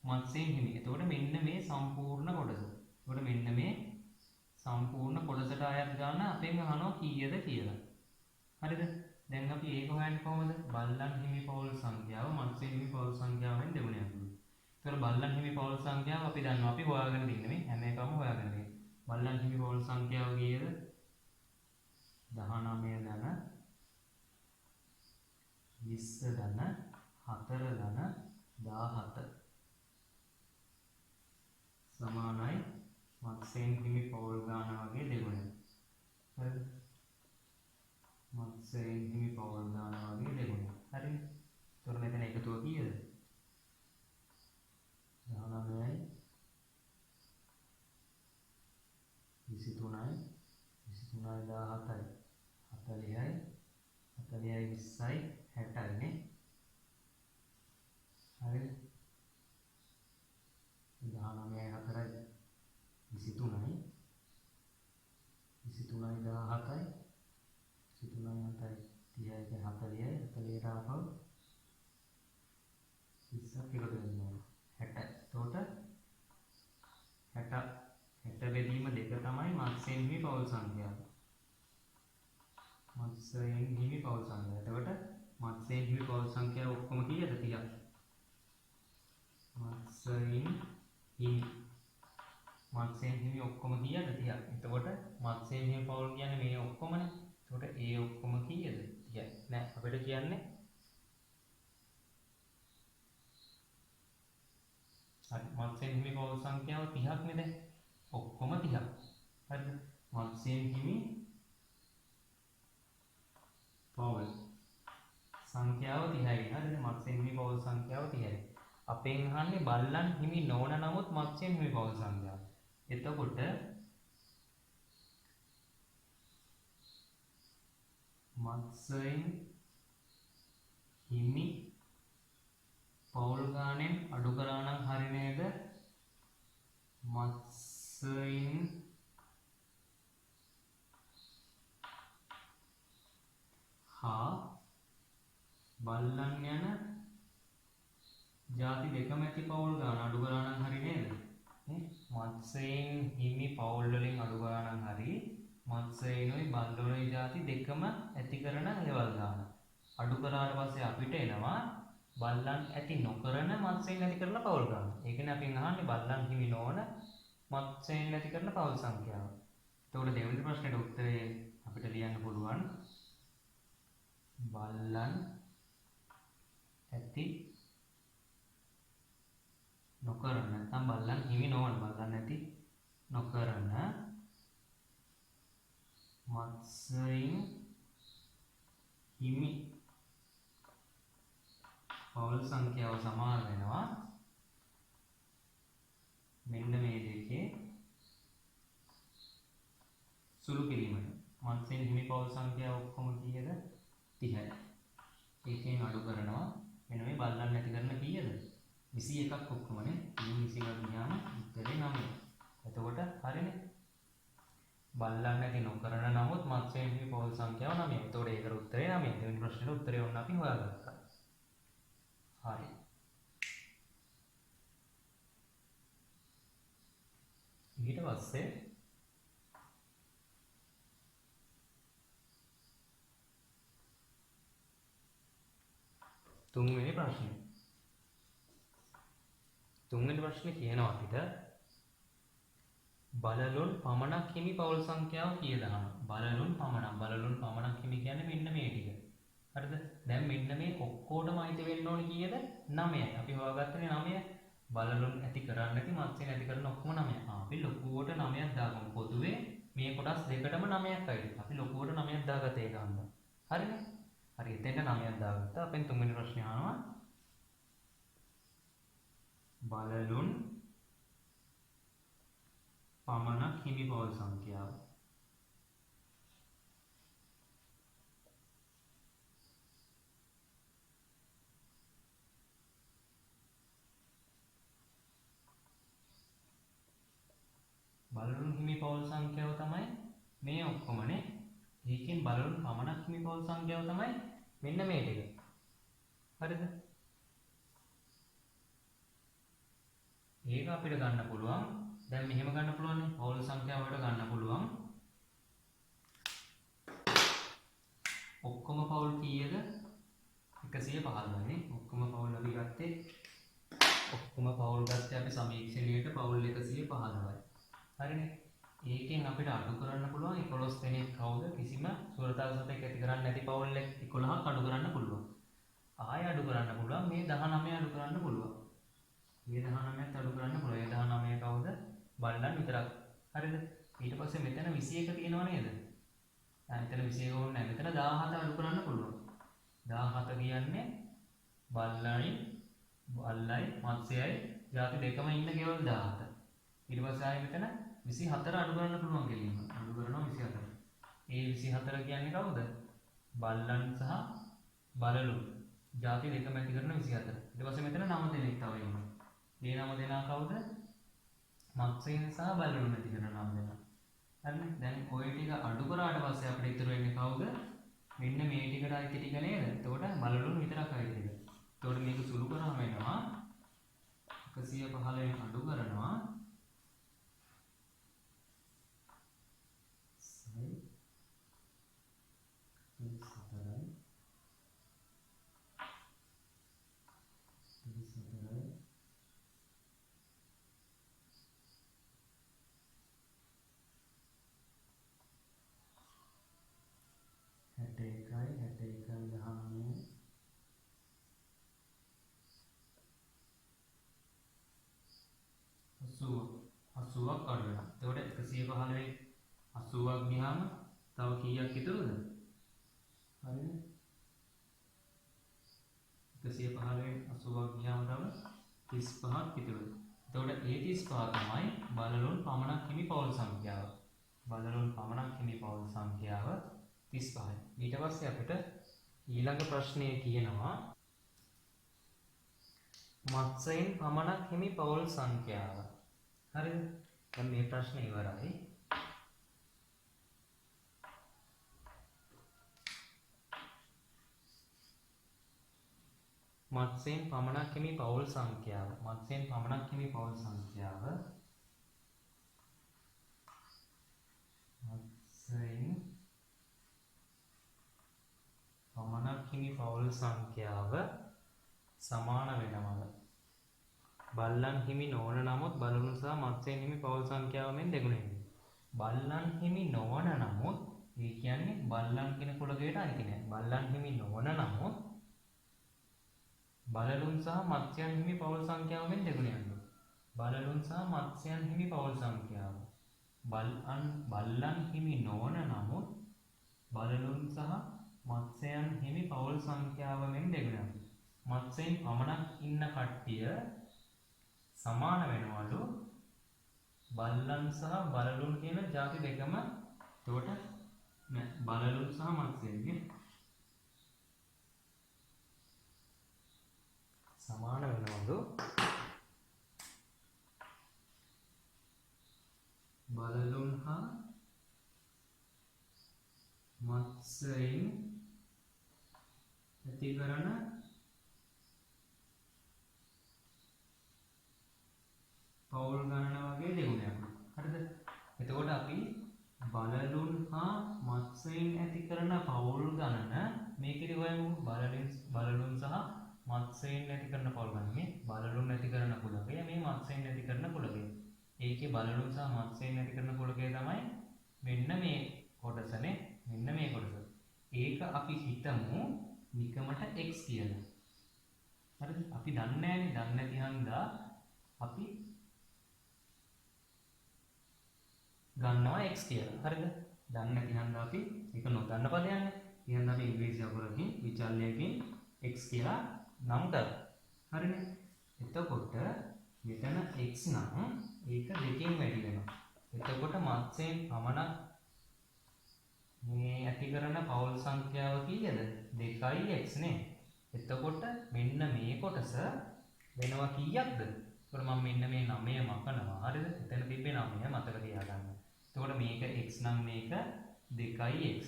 මත්ස්‍යයන් හිමි. එතකොට මෙන්න මේ සම්පූර්ණ කොටස. එතකොට මෙන්න මේ සම්පූර්ණ කොටසට අයත් ගන්න අපෙන් අහනවා කීයද කියලා. හරිද? දැන් අපි ඒක හොයන්නේ කොහොමද? බල්ලන් හිමි පවුල් සංඛ්‍යාව මත්ස්‍යයන් හිමි පවුල් සංඛ්‍යාවෙන් දෙගුණයක්. ඒතර බල්ලන් හිමි පවුල් සංඛ්‍යාව අපි දන්නවා. අපි හොයාගෙන ඉන්නේ මේ හැම එකම හොයාගෙන ඉන්නේ. බල්ලන් හිමි පවුල් සංඛ්‍යාව කීයද? 19 ධන 20 ධන 4 ධන 17 සමානයි මත්ස්‍යයන් හිමි පවුල් ගාන වගේ දෙගුණයක්. හරිද? මත්ස්‍යයන් හිමි පවුල් ගාන වගේ දෙගුණයක්. හරිද? ඒතර මෙතන එකතුව කීයද? 19යි 23යි 23යි 17යි 40යි 40යි 20යි 60යි නේ. හරිද? 19යි 4යි 23යි 23යි 17යි 23යි 7යි 30යි 40යි 40ට ආපහු 20ක් එකතු වෙනවා 60. එතකොට 60 බෙදීම 2 තමයි මත්ස්‍යයන් හිමි පවුල් සංඛ්‍යාව. මත්ස්‍යයන් හිමි පවුල් සංඛ්‍යාව. එතකොට මත්ස්‍යයන් හිමි පවුල් සංඛ්‍යාව ඔක්කොම කීයද? 30ක්. මත්ස්‍යයන් හිමි ඔක්කොම කීයද? 30ක්. එතකොට මත්ස්‍යයන් හිමි පවුල් කියන්නේ මේ ඔක්කොමනේ. එතකොට ඒ ඔක්කොම කීයද? 30යි. නෑ අපිට කියන්නේ හරි මත්ස්‍යයන් හිමි පවුල් සංඛ්‍යාව 30ක් නේද? ඔක්කොම 30ක්. හරිද? මත්ස්‍යයන් හිමි පවුල් සංඛ්‍යාව 30යි. හරිද? මත්ස්‍යයන් හිමි පවුල් සංඛ්‍යාව 30යි. අපෙන් අහන්නේ බල්ලන් හිමි නොවන නමුත් මත්ස්‍යයන් හිමි පවුල් සංඛ්‍යාව. එතකොට මත්ස්‍යයන් හිමි පවුල් ගානෙන් අඩු කරා නම් හරි නේද? මත්ස්‍යයන් හා බල්ලන් යන ಜಾති දෙකම ඇති පවුල් ගාන අඩු කරා නම් හරි නේද? මත්ස්‍යයන් හිමි පවුල් වලින් අඩු කරා නම් හරි මත්ස්‍යයන්ොයි බල්ලොයි ಜಾති දෙකම ඇති කරන ලෙවල් ගාන අඩු කරාට පස්සේ අපිට එනවා බල්ලන් ඇති නොකරන මත්ස්‍යයන් ඇති කරන පවුල් ගාන. ඒ කියන්නේ අපි අහන්නේ බල්ලන් හිමි නොවන මත්ස්‍යයන් ඇති කරන පවුල් සංඛ්‍යාව. එතකොට දෙවෙනි ප්‍රශ්නෙට උත්තරේ අපිට ලියන්න පුළුවන් බල්ලන් ඇති නොකරන නැත්නම් බල්ලන් හිමි නොවන බල්ලන් ඇති නොකරන මත්ස්‍යයන් හිමි පවුල් සංඛ්‍යාව සමාන වෙනවා මෙන්න මේ දෙකේ සුළු කිරීමට. මත්ස්‍යයන් හිමි පවුල් සංඛ්‍යාව ඔක්කොම කීයද? 30යි. ඒකෙන් අඩු කරනවා මෙන්න මේ බල්ලන් නැති කරන කීයද? 21ක් ඔක්කොමනේ. 21 ගියාම උත්තරේ 9. එතකොට හරිනේ. බල්ලන් නැති නොකරන නමුත් මත්ස්‍යයන් හිමි පවුල් සංඛ්‍යාව 9. එතකොට ඒකට උත්තරේ 9. දෙවෙනි ප්‍රශ්නෙට උත්තරේ වුණා අපි හොයාගත්තා. හරි. ඊට පස්සේ තුන්වෙනි ප්‍රශ්නේ. තුන්වෙනි ප්‍රශ්නේ කියනවා අපිට බලලුන් පමණක් හිමි පවුල් සංඛ්‍යාව කීයද අහනවා. බලලුන් පමණක් හිමි කියන්නේ මෙන්න මේ ටික. හරිද? දැන් මෙන්න මේ ඔක්කොටම අයිති වෙන්න ඕනේ කීයද? 9යි. අපි හොයාගත්තනේ 9. බලලුන් ඇති කරන්නේ නැති මත්ස්‍යයන් ඇති කරන ඔක්කොම 9. අපි ලොකුවට 9ක් දාගමු. පොදුවේ මේ කොටස් දෙකටම 9ක් අයිති. අපි ලොකුවට 9ක් දාගත්තා ඒක හන්ද. හරිනේ? හරි එතෙන්ට 9ක් දාගත්තා. අපෙන් තුන්වෙනි ප්‍රශ්නේ අහනවා බලලුන් පමණක් හිමි පවුල් සංඛ්‍යාව. බලලුන් හිමි පවුල් සංඛ්‍යාව තමයි මේ ඔක්කොමනේ. ඒකෙන් බලලුන් පමණක් හිමි පවුල් සංඛ්‍යාව තමයි මෙන්න මේ ටික. හරිද? ඒක අපිට ගන්න පුළුවන්. දැන් මෙහෙම ගන්න පුළුවන් නේ. පවුල් සංඛ්‍යාව වලට ගන්න පුළුවන්. ඔක්කොම පවුල් කීයද? 115 නේ. ඔක්කොම පවුල් අපි ගත්තේ. ඔක්කොම පවුල් ගත්තේ අපි සමීක්ෂණයට පවුල් 115යි. හරිනේ. ඒකෙන් අපිට අඩු කරන්න පුළුවන් 11 දෙනෙක් කවුද? කිසිම සුරතල් සතෙක් ඇති කරන්නේ නැති පවුල් 11ක් අඩු කරන්න පුළුවන්. ආයෙ අඩු කරන්න පුළුවන් මේ 19 අඩු කරන්න පුළුවන්. මේ 19ත් අඩු කරන්න පුළුවන්. ඒ 19 කවුද? බල්ලන් විතරක්. හරිද? ඊට පස්සේ මෙතන 21 තියෙනව නේද? දැන් මෙතන 21 ඕනේ නැහැ. මෙතන 17 අඩු කරන්න පුළුවන්. 17 කියන්නේ බල්ලයි මත්ස්‍යයයි ಜಾති දෙකම ඉන්න ගෙවල් 17. ඊට පස්සේ ආයෙ මෙතන 24 අඩු කරන්න පුළුවන් කෙලින්ම. අඩු කරනවා 24. ඒ 24 කියන්නේ කවුද? බල්ලන් සහ බලලු. ಜಾති දෙකම ඇති කරන 24. ඊට පස්සේ මෙතන 9 දෙනෙක් තව ඉන්නවා. මේ 9 දෙනා කවුද? මත්ස්‍යයන් සහ බලලුන් ඇති කරන 9 දෙනා. හරිනේ. දැන් ඔය ටික අඩු කරාට පස්සේ අපිට ඉතුරු වෙන්නේ කවුද? මෙන්න මේ ටිකට අයිති ටික නේද? එතකොට බලලුන් විතරක් අයිති ටික. එතකොට මේක සුළු කරාම වෙනවා 115න් අඩු කරනවා 80ක් අඩු වෙනවා. එතකොට 115න් 80ක් ගියාම තව කීයක් ඉතුරුද? හරිනේ. 115න් 80ක් ගියාම තව 35ක් ඉතුරුයි. එතකොට ඒ 35 තමයි බලලුන් පමණක් හිමි පවුල් සංඛ්‍යාව. බලලුන් පමණක් හිමි පවුල් සංඛ්‍යාව 35යි. ඊට පස්සේ අපිට ඊළඟ ප්‍රශ්නේ කියනවා මත්ස්‍යයන් පමණක් හිමි පවුල් සංඛ්‍යාව. හරිද? දැන් මේ ප්‍රශ්නේ ඉවරයි. මත්ස්‍යයන් පමණක් හිමි පවුල් සංඛ්‍යාව. මත්ස්‍යයන් පමණක් හිමි පවුල් සංඛ්‍යාව. මත්ස්‍යයන් පමණක් හිමි පවුල් සංඛ්‍යාව සමාන වෙනවද? බල්ලන් හිමි නොවන නමුත් බලලුන් සහ මත්ස්‍යයන් හිමි පවුල් සංඛ්‍යාව මෙන් දෙගුණ වෙනවා. බල්ලන් හිමි නොවන නමුත් ඒ කියන්නේ බල්ලන් කියන කුලකයට අයිති නැහැ. බල්ලන් හිමි නොවන නමුත් බලලුන් සහ මත්ස්‍යයන් හිමි පවුල් සංඛ්‍යාව මෙන් දෙගුණ යනවා. බලලුන් සහ මත්ස්‍යයන් හිමි පවුල් සංඛ්‍යාව. බල්ලන් හිමි නොවන නමුත් බලලුන් සහ මත්ස්‍යයන් හිමි පවුල් සංඛ්‍යාව මෙන් දෙගුණ යනවා. මත්ස්‍යයන් පමණක් ඉන්න කට්ටිය සමාන වෙනවලු බල්ලන් සහ බලලුන් කියන ಜಾති දෙකම. එතකොට බලලුන් සහ මත්ස්‍යයන් සමාන වෙනවලු බලලුන් හා මත්ස්‍යයන් ඇති කරන පවුල් ගණන වගේ දෙගුණයක්. හරිද? එතකොට අපි බලලුන් හා මත්ස්‍යයන් ඇති කරන පවුල් ගණන මේකෙදි හොයමු. බලලුන් සහ මත්ස්‍යයන් ඇති කරන පවුල් ගණන. මේ බලලුන් ඇති කරන කුලකය, මේ මත්ස්‍යයන් ඇති කරන කුලකය. ඒකේ බලලුන් සහ මත්ස්‍යයන් ඇති කරන කුලකය තමයි මෙන්න මේ කොටසනේ. මෙන්න මේ කොටස. ඒක අපි හිතමු නිකමට x කියලා. හරිද? අපි දන්නේ නැහැනේ. දන්නේ නැති හන්දා අපි ගන්නවා x කියලා. හරිද? දන්නේ නැති හන්දා අපි ඒක නොදන්න පදයක්නේ. එහෙනම් අපි ඉංග්‍රීසි අකුරකින් කියලා නම් කරා. හරිනේ. එතකොට මෙතන x නම් ඒක දෙකෙන් වැඩි වෙනවා. එතකොට මත්ස්‍යයෙන් පමණක් මේ ඇති කරන පවුල් සංඛ්‍යාව කීයද? 2x නේ. එතකොට මෙන්න මේ කොටස වෙනවා කීයක්ද? එතකොට මම මෙන්න මේ 9 මකනවා. හරිද? එතන තිබ්බේ 9 මතක තියාගන්න. එතකොට මේක x නම් මේක 2x.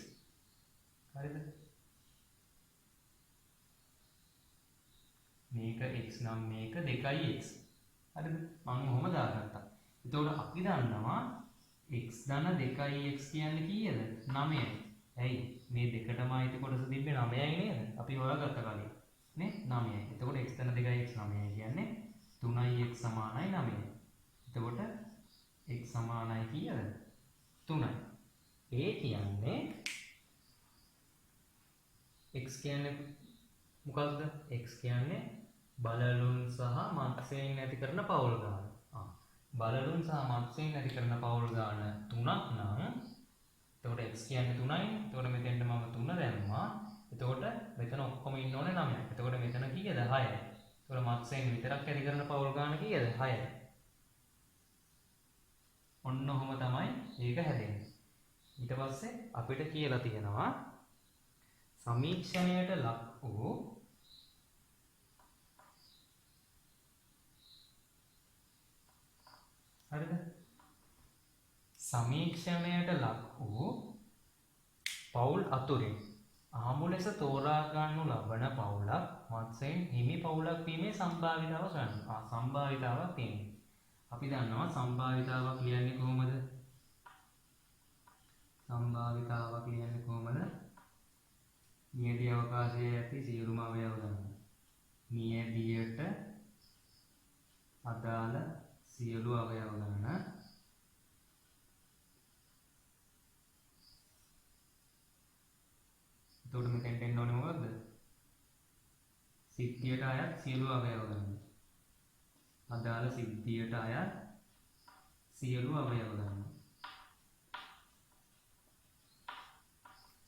හරිද? මේක x නම් මේක 2x. හරිද? මම ඔහොම දාගත්තා. එතකොට අපි දන්නවා x ධන 2x කියන්නේ කීයද? 9යි. ඇයි? මේ දෙකටම අයිති කොටස තිබ්බේ 9යි නේද? අපි හොයාගත්ත කලින්. නේ? 9යි. එතකොට x ධන 2x 9යි කියන්නේ 3x සමානයි 9යි. එතකොට x සමානයි කීයද? 3යි. ඒ කියන්නේ x කියන්නේ මොකක්ද? x කියන්නේ බලලුන් සහ මත්ස්‍යයෙන් ඇති කරන පවුල් ගාන. බලලුන් සහ මත්ස්‍යයෙන් ඇති කරන පවුල් ගාන 3ක් නම් එතකොට x කියන්නේ 3යි. එතකොට මෙතෙන්ට මම 3 දැම්මා. එතකොට මෙතන ඔක්කොම ඉන්න ඕනේ 9යි. එතකොට මෙතන කීයද? 6යි. එතකොට මත්ස්‍යයෙන් විතරක් ඇති කරන පවුල් ගාන කීයද? 6යි. ඔන්න ඔහොම තමයි ඒක හැදෙන්නේ. ඊට පස්සේ අපිට කියලා තියෙනවා සමීක්ෂණයට ලක් වූ හරිද? සමීක්ෂණයට ලක් වූ පවුල් අතුරින් අහඹු ලෙස තෝරා ගන්නු ලබන පවුලක් මත්ස්‍යයෙන් හිමි පවුලක් වීමේ සම්භාවිතාව ගන්න. සම්භාවිතාවක් තියෙනවා. අපි දන්නවා සම්භාවිතාවක් ලියන්නේ කොහොමද? සම්භාවිතාවක් ලියන්නේ කොහොමද? නියදී අවකාශයේ ඇති සියලුම අවයව ගන්න. නියදියට අදාළ සියලු අවයව ගන්න. එතකොට මෙතෙන්ට එන්න ඕනේ මොකද්ද? සිද්ධියට අයත් සියලු අවයව ගන්න. අදාළ සිද්ධියට අයත් සියලු අවයව ගන්න.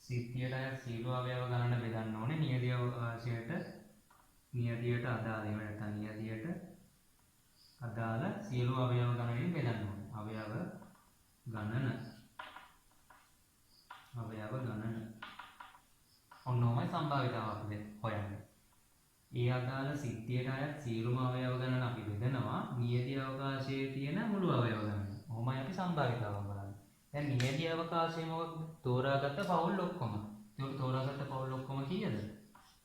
සිද්ධියට අයත් සියලු අවයව ගණන බෙදන්න ඕනේ නියදී අවකාශයට නියදියට අදාළ ඒවා නැත්නම් නියදියට අදාළ සියලු අවයව ගණනින් බෙදන්න ඕනේ. අවයව ගණන. ඔන්නෝමයි සම්භාවිතාව අපි හොයන්නේ. ඒ අදාළ සිද්ධියට අයත් සියලුම අවයව ගණන අපි බෙදනවා නියදී අවකාශයේ තියෙන මුළු අවයව ගණන. ඔහොමයි අපි සම්භාවිතාව බලන්නේ. දැන් නියදී අවකාශයේ මොකක්ද? තෝරාගත්ත පවුල් ඔක්කොම. ඒක තෝරාගත්ත පවුල් ඔක්කොම කීයද?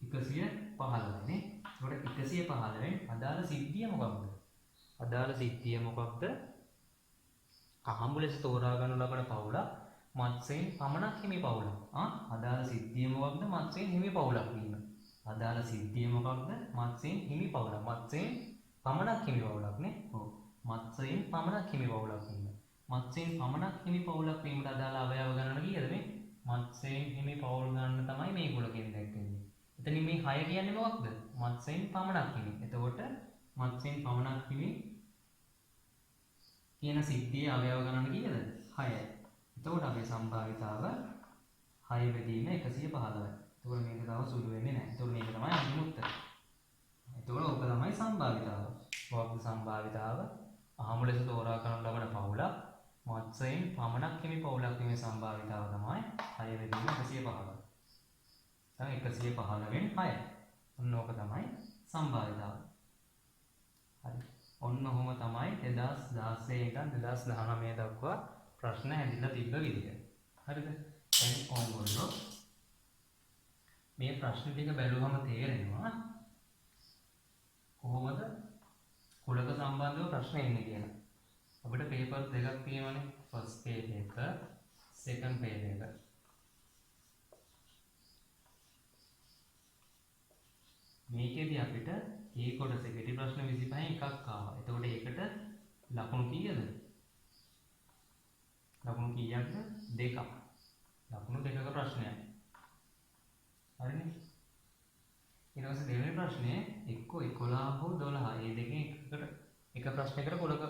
115 නේ. ඒකට 115න් අදාළ සිද්ධිය මොකක්ද? අදාළ සිද්ධිය මොකක්ද? අහඹු ලෙස තෝරා ගන්නු ලබන පවුලක් මත්ස්‍යයෙන් පමණක් හිමි පවුලක්. අදාළ සිද්ධිය මොකක්ද? මත්ස්‍යයෙන් හිමි පවුලක් වීම. අදාළ සිද්ධිය මොකක්ද? මත්ස්‍යයෙන් හිමි පවුලක්. මත්ස්‍යයෙන් පමණක් හිමි පවුලක් නේ. ඔව්. මත්ස්‍යයෙන් පමණක් හිමි පවුලක් වීම. මත්ස්‍යයෙන් පමණක් හිමි පවුලක් වීමට අදාළ අවයව ගණන කීයද මේ? මත්ස්‍යයෙන් හිමි පවුල් ගණන තමයි මේගොල්ලෝගෙන් දැක්කන්නේ. එතනින් මේ 6 කියන්නේ මොකක්ද? මත්ස්‍යයෙන් පමණක් හිමි. එතකොට මත්ස්‍යයෙන් පමණක් හිමි කියන සිද්ධියේ අවයව ගණන කීයද? 6යි. එතකොට අපේ සම්භාවිතාව 6 බෙදීම 115යි. එතකොට මේක තව සුළු වෙන්නේ නැහැ. එතකොට මේක තමයි අන්තිම උත්තරය. එතකොට ඕක තමයි සම්භාවිතාව. මොකක්ද සම්භාවිතාව? අහඹු ලෙස තෝරා ගන්න ලබන පවුලක් මත්ස්‍යයෙන් පමණක් හිමි පවුලක් වීමේ සම්භාවිතාව තමයි 6 බෙදීම 115. දැන් 115න් 6. ඔන්න ඕක තමයි සම්භාවිතාව. හරි. ඔන්න ඔහොම තමයි 2016 ඉඳන් 2019 දක්වා ප්‍රශ්න හැදිලා තිබ්බ විදිය. හරිද? දැන් ඕගොල්ලෝ මේ ප්‍රශ්න ටික බැලුවම තේරෙනවා කොහොමද කුලක සම්බන්ධව ප්‍රශ්න එන්නේ කියලා. අපිට පේපර් දෙකක් තියෙනවානේ. ෆස්ට් පේජ් එක, සෙකන්ඩ් පේජ් එක. මේකෙදී අපිට ඒ කොටසේ පිටි ප්‍රශ්න 25න් එකක් ආවා. එතකොට ඒකට ලකුණු කීයද? ලකුණු කීයක්ද? 2ක්. ලකුණු 2ක ප්‍රශ්නයක්. හරිනේ? ඊට පස්සේ දෙවෙනි ප්‍රශ්නේ එක්ක 11 හෝ 12. මේ දෙකෙන් එක ප්‍රශ්නයකට කුලක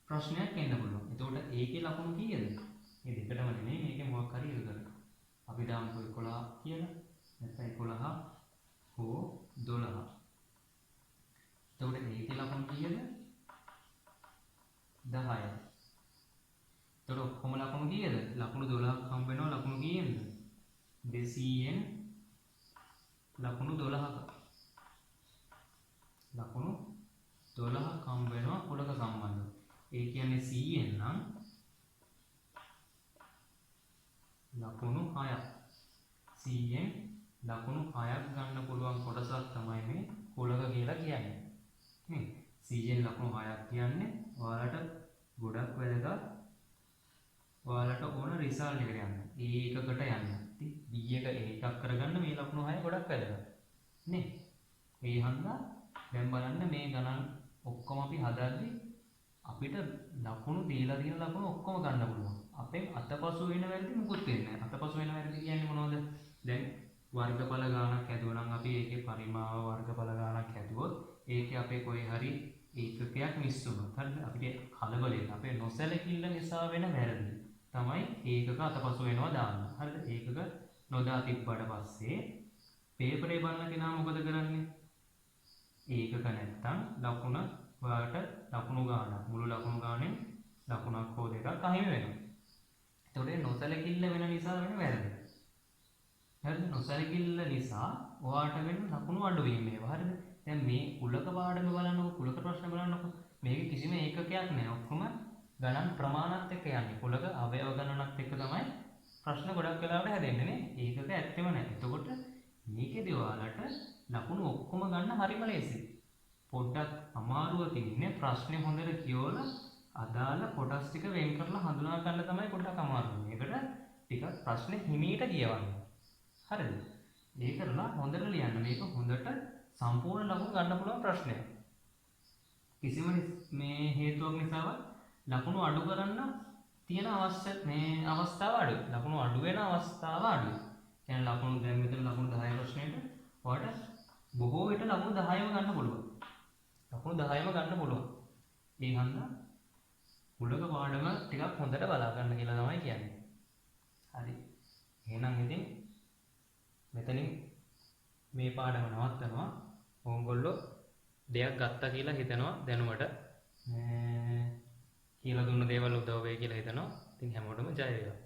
ප්‍රශ්නයක් එන්න පුළුවන්. එතකොට ඒකේ ලකුණු කීයද? මේ දෙකටම නෙමෙයි මේකේ මොකක් හරි එකකට. අපි දාමුකෝ 11 කියලා. නැත්නම් 11 හෝ ලකුණු 12ක් හම්බ වෙනවා ලකුණු කීයෙන්ද 200න් ලකුණු 12ක ලකුණු 12ක් හම්බ වෙනවා කුලක සම්බන්ධව. ඒ කියන්නේ 100න් නම් ලකුණු 6ක් 100න් ලකුණු 6ක් ගන්න පුළුවන් කොටසක් තමයි මේ කුලක කියලා කියන්නේ. නේ 100න් ලකුණු 6ක් කියන්නේ ඔයාලට ගොඩක් වැදගත්. ඔයාලට ඕන රිසල්ට් එකට යන්න. A එකකට යන්න. ඉතින් B එක එකක් කරගන්න මේ ලකුණු 6 ගොඩක් වැදගත්. නේ? ඒ හන්දා දැන් බලන්න මේ ගණන් ඔක්කොම අපි හදද්දි අපිට ලකුණු දීලා තියෙන ලකුණු ඔක්කොම ගන්න පුළුවන්. අපෙන් අතපසු වෙන වැරදි මුකුත් වෙන්නේ නැහැ. අතපසු වෙන වැරදි කියන්නේ මොනවද? දැන් වර්ගඵල ගානක් හැදුවා නම් අපි ඒකේ පරිමාව වර්ගඵල ගානක් හැදුවොත් ඒකේ අපේ කොයි හරි ඒකකයක් මිස් වුණොත් හරිද? අපිට කලබලෙන් අපේ නොසැලකිල්ල නිසා වෙන වැරදි තමයි ඒකක අතපසු වෙනවා දාන්න. හරිද? ඒකක නොදා තිබ්බට පස්සේ පේපරේ බලන කෙනා මොකද කරන්නේ? ඒකක නැත්තම් ලකුණ ඔයාලට ලකුණු ගානක් මුළු ලකුණු ගානෙන් ලකුණක් හෝ දෙකක් අහිමි වෙනවා. එතකොට ඒ නොසැලකිල්ල වෙන නිසා වෙන වැරදි. හරිද? නොසැලකිල්ල නිසා ඔයාලට වෙන ලකුණු අඩු වීම මේවා. හරිද? දැන් මේ කුලක පාඩම බලනකො කුලක ප්‍රශ්න බලනකො මේක කිසිම ඒකකයක් නැහැ. ඔක්කොම ගණන් ප්‍රමාණත් එක්ක යන්නේ. කුලක අවයව ගණනත් එක්ක තමයි ප්‍රශ්න ගොඩක් වෙලාවට හැදෙන්නේ නේ. ඒකක ඇත්තෙම නැහැ. එතකොට මේකේදී ඔයාලට ලකුණු ඔක්කොම ගන්න හරිම ලේසියි. පොඩ්ඩක් අමාරුව තින්නේ ප්‍රශ්නේ හොඳට කියවලා අදාළ කොටස් ටික වෙන් කරලා හඳුනා ගන්න තමයි පොඩ්ඩක් අමාරු. මේකට ටිකක් ප්‍රශ්නේ හිමීට කියවන්න. හරිද? ඒ කරලා හොඳට ලියන්න. මේක හොඳට සම්පූර්ණ ලකුණු ගන්න පුළුවන් ප්‍රශ්නයක්. කිසිම මේ හේතුවක් නිසාවත් ලකුණු අඩු කරන්න තියෙන අවස්ථාව අඩුයි. ලකුණු අඩු වෙන අවස්ථාව අඩුයි. කියන්නේ ලකුණු දැන් මෙතන ලකුණු 10 ප්‍රශ්නෙට ඔයාලට බොහෝ විට ලකුණු 10ම ගන්න පුළුවන්. ලකුණු 10ම ගන්න පුළුවන්. ඒ හන්දා කුලක පාඩම ටිකක් හොඳට බලා ගන්න කියලා තමයි කියන්නේ. හරි. එහෙනම් ඉතින් මෙතනින් මේ පාඩම නවත්තනවා. ඕගොල්ලෝ දෙයක් ගත්තා කියලා හිතනවා දැනුමට. කියලා දුන්න දේවල් උදව් වෙයි කියලා හිතනවා. ඉතින් හැමෝටම ජය වේවා.